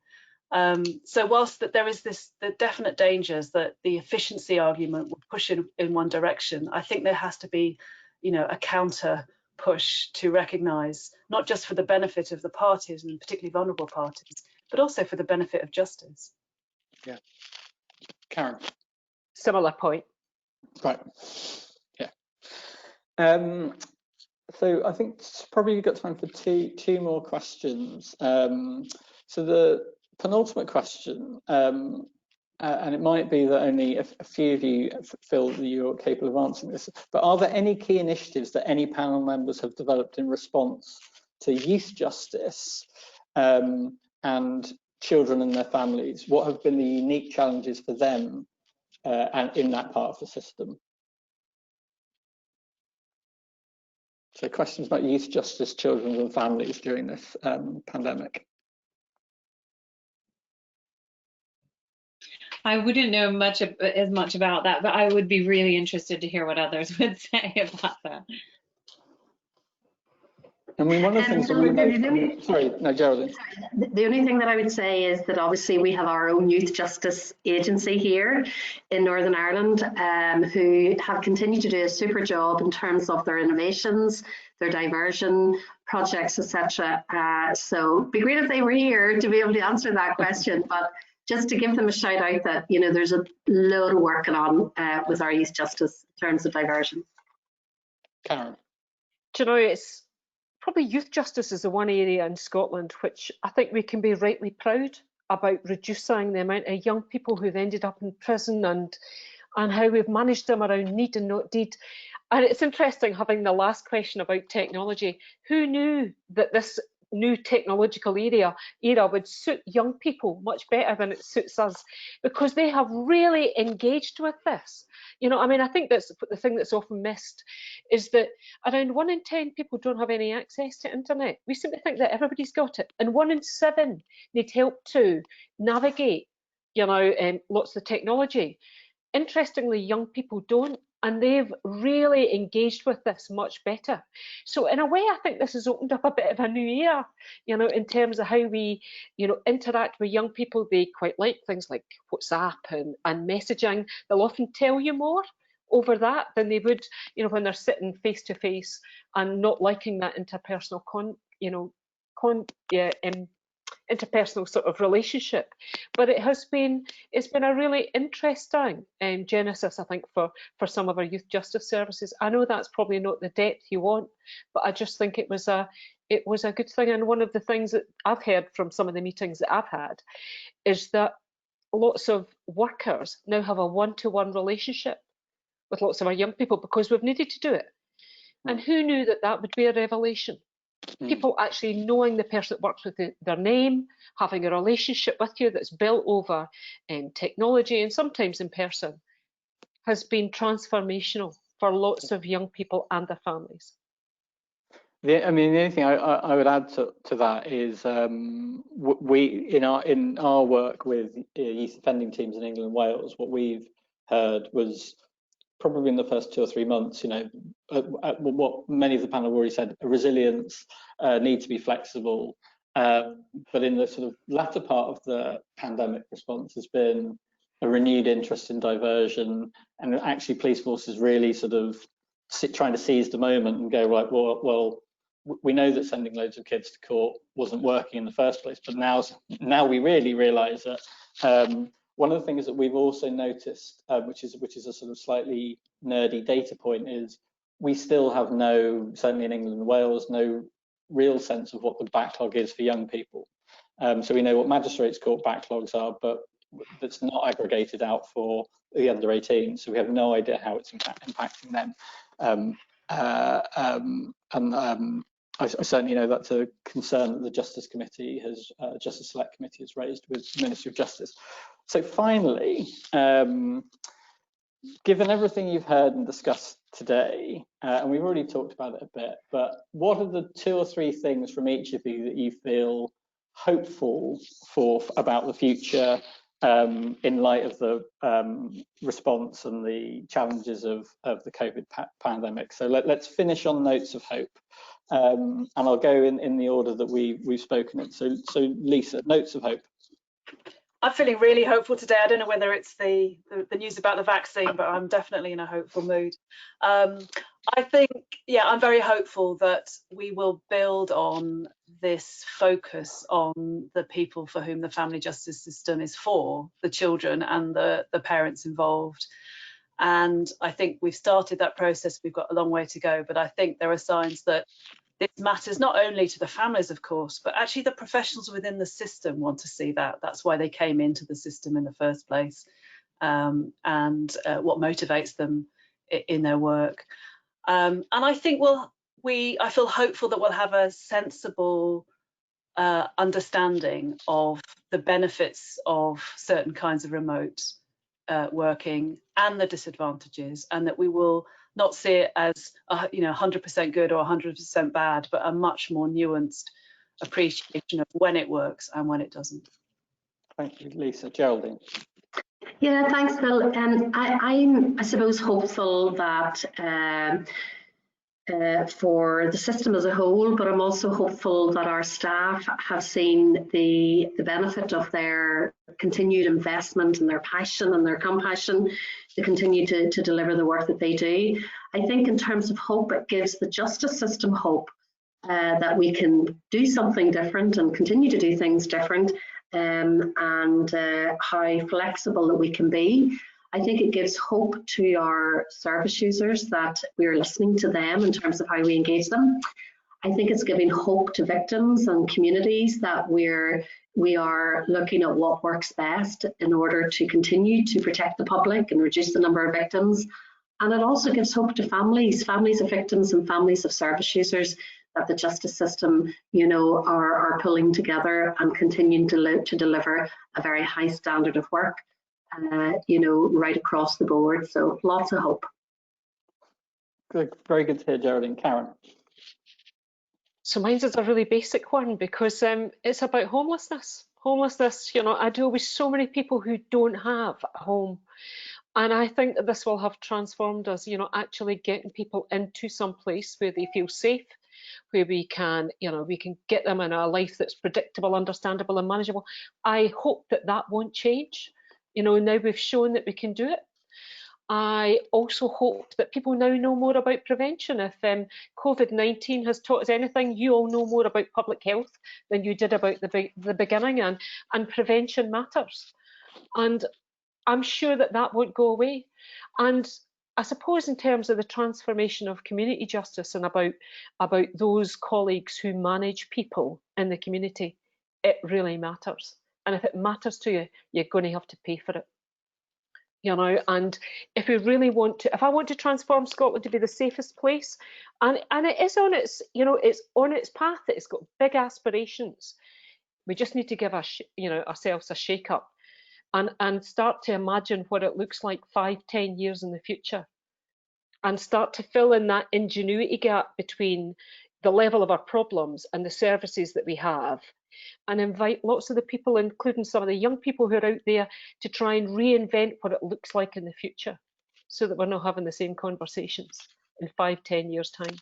So whilst that there is the definite dangers that the efficiency argument will push in one direction, I think there has to be, a counter push to recognise, not just for the benefit of the parties and particularly vulnerable parties, but also for the benefit of justice. Yeah. Karen. Similar point. Right. Yeah. So I think probably you've got time for two more questions. So the penultimate question, and it might be that only a few of you feel that you're capable of answering this, but are there any key initiatives that any panel members have developed in response to youth justice and children and their families? What have been the unique challenges for them and in that part of the system? So questions about youth justice, children and families during this pandemic. I wouldn't know as much about that, but I would be really interested to hear what others would say about that. I mean, one of the things that we know, sorry, no, Geraldine. The only thing that I would say is that obviously we have our own youth justice agency here in Northern Ireland, who have continued to do a super job in terms of their innovations, their diversion projects, etc. So it'd be great if they were here to be able to answer that question, but just to give them a shout out that, there's a load of working on with our youth justice in terms of diversion. Karen. Do you know, it's probably youth justice is the one area in Scotland which I think we can be rightly proud about, reducing the amount of young people who've ended up in prison and how we've managed them around need and not deed. And it's interesting having the last question about technology. Who knew that this new technological era would suit young people much better than it suits us, because they have really engaged with this. I mean, I think that's the thing that's often missed, is that around 1 in 10 people don't have any access to internet. We seem to think that everybody's got it, and 1 in 7 need help to navigate, lots of technology. Interestingly, young people don't, and they've really engaged with this much better. So in a way, I think this has opened up a bit of a new era, in terms of how we, interact with young people. They quite like things like WhatsApp and messaging. They'll often tell you more over that than they would, when they're sitting face to face and not liking that interpersonal interpersonal sort of relationship. But it's been a really interesting genesis, I think, for some of our youth justice services. I know that's probably not the depth you want, but I just think it was a good thing. And one of the things that I've heard from some of the meetings that I've had is that lots of workers now have a one-to-one relationship with lots of our young people because we've needed to do it. And who knew that would be a revelation? People actually knowing the person that works with their name, having a relationship with you that's built over technology and sometimes in person, has been transformational for lots of young people and their families. The only thing I would add to that is we in our work with youth offending teams in England and Wales, what we've heard was probably in the first 2 or 3 months, what many of the panel already said, resilience, need to be flexible. But in the sort of latter part of the pandemic response, there's been a renewed interest in diversion, and actually police forces really sort of trying to seize the moment and go, right, well, we know that sending loads of kids to court wasn't working in the first place, but now we really realise that. One of the things that we've also noticed, which is a sort of slightly nerdy data point, is we still have certainly in England and Wales, no real sense of what the backlog is for young people. So we know what magistrates' court backlogs are, but that's not aggregated out for the under 18. So we have no idea how it's impacting them. I certainly know that's a concern that the Justice Committee Justice Select Committee has raised with the Ministry of Justice. So finally, given everything you've heard and discussed today, and we've already talked about it a bit, but what are the 2 or 3 things from each of you that you feel hopeful for about the future in light of the response and the challenges of the COVID pandemic? So let's finish on notes of hope. And I'll go in the order that we've spoken in. So Lisa, notes of hope. I'm feeling really hopeful today. I don't know whether it's the news about the vaccine, but I'm definitely in a hopeful mood. I think, yeah, I'm very hopeful that we will build on this focus on the people for whom the family justice system is for, the children and the parents involved. And I think we've started that process. We've got a long way to go, but I think there are signs that this matters not only to the families, of course, but actually the professionals within the system want to see that. That's why they came into the system in the first place, and what motivates them in their work. And I think I feel hopeful that we'll have a sensible understanding of the benefits of certain kinds of remote working and the disadvantages, and that we will not see it as 100% good or 100% bad, but a much more nuanced appreciation of when it works and when it doesn't. Thank you, Lisa. Geraldine. Yeah, thanks, Phil. I'm, I suppose, hopeful that for the system as a whole, but I'm also hopeful that our staff have seen the benefit of their continued investment and their passion and their compassion to continue to deliver the work that they do. I think in terms of hope, it gives the justice system hope that we can do something different and continue to do things different, and how flexible that we can be. I think it gives hope to our service users that we're listening to them in terms of how we engage them. I think it's giving hope to victims and communities that we are looking at what works best in order to continue to protect the public and reduce the number of victims. And it also gives hope to families of victims and families of service users, that the justice system, are pulling together and continuing to deliver a very high standard of work, right across the board. So lots of hope. Good, very good to hear, Geraldine. Karen. So mine's is a really basic one, because it's about homelessness. Homelessness, I deal with so many people who don't have a home. And I think that this will have transformed us, actually getting people into some place where they feel safe, where we can get them in a life that's predictable, understandable and manageable. I hope that won't change. Now we've shown that we can do it. I also hope that people now know more about prevention. If COVID-19 has taught us anything, you all know more about public health than you did about the beginning, and prevention matters. And I'm sure that won't go away. And I suppose in terms of the transformation of community justice and about those colleagues who manage people in the community, it really matters. And if it matters to you, you're going to have to pay for it. And if we really if I want to transform Scotland to be the safest place, and it is on its, it's on its path, it's got big aspirations. We just need to give ourselves a shake up and start to imagine what it looks like 5-10 years in the future, and start to fill in that ingenuity gap between the level of our problems and the services that we have, and invite lots of the people, including some of the young people who are out there, to try and reinvent what it looks like in the future, so that we're not having the same conversations in 5-10 years' time.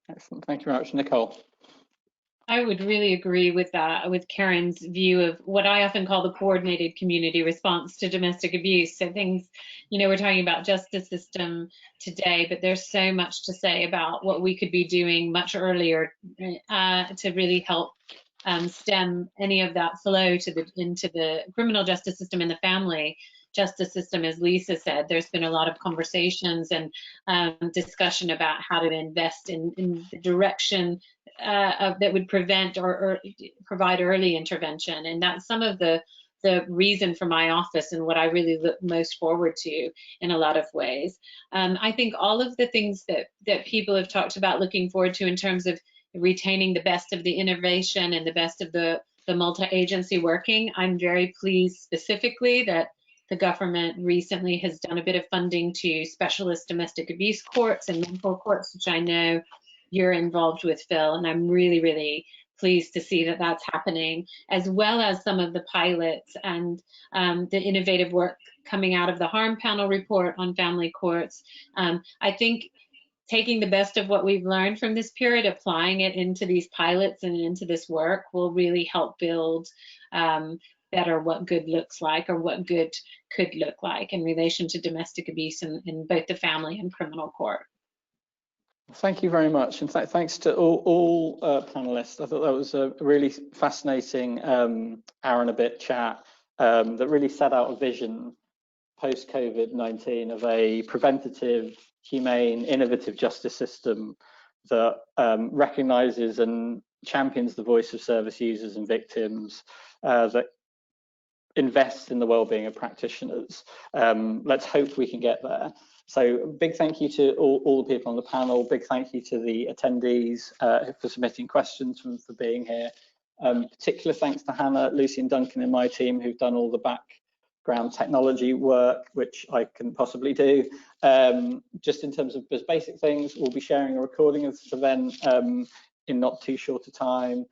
Excellent. Thank you very much, Nicole. I would really agree with that, with Karen's view of what I often call the coordinated community response to domestic abuse. So things, you know, we're talking about justice system today, but there's so much to say about what we could be doing much earlier to really help stem any of that flow to into the criminal justice system and the family justice system. As Lisa said, there's been a lot of conversations and discussion about how to invest in the direction that would prevent or provide early intervention. And that's some of the reason for my office and what I really look most forward to in a lot of ways. I think all of the things that people have talked about looking forward to in terms of retaining the best of the innovation and the best of the multi-agency working, I'm very pleased specifically that the government recently has done a bit of funding to specialist domestic abuse courts and mental courts, which I know you're involved with, Phil, and I'm really, really pleased to see that that's happening, as well as some of the pilots and the innovative work coming out of the Harm Panel report on family courts. I think taking the best of what we've learned from this period, applying it into these pilots and into this work will really help build better what good looks like, or what good could look like in relation to domestic abuse in both the family and criminal court. Thank you very much, and thanks to all panelists. I thought that was a really fascinating hour and a bit chat that really set out a vision post-COVID-19 of a preventative, humane, innovative justice system that recognises and champions the voice of service users and victims, that invests in the well-being of practitioners. Let's hope we can get there. So big thank you to all the people on the panel. Big thank you to the attendees for submitting questions and for being here. Particular thanks to Hannah, Lucy and Duncan in my team who've done all the background technology work, which I couldn't possibly do. Just in terms of just basic things, we'll be sharing a recording of this event in not too short a time,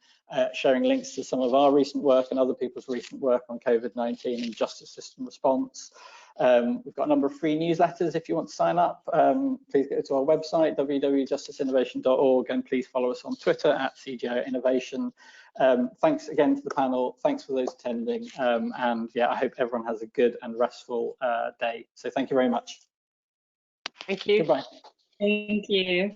sharing links to some of our recent work and other people's recent work on COVID-19 and justice system response. We've got a number of free newsletters if you want to sign up. Please go to our website, www.justiceinnovation.org, and please follow us on Twitter @CJO Innovation. Thanks again to the panel. Thanks for those attending. And yeah, I hope everyone has a good and restful day. So thank you very much. Thank you. Goodbye. Thank you.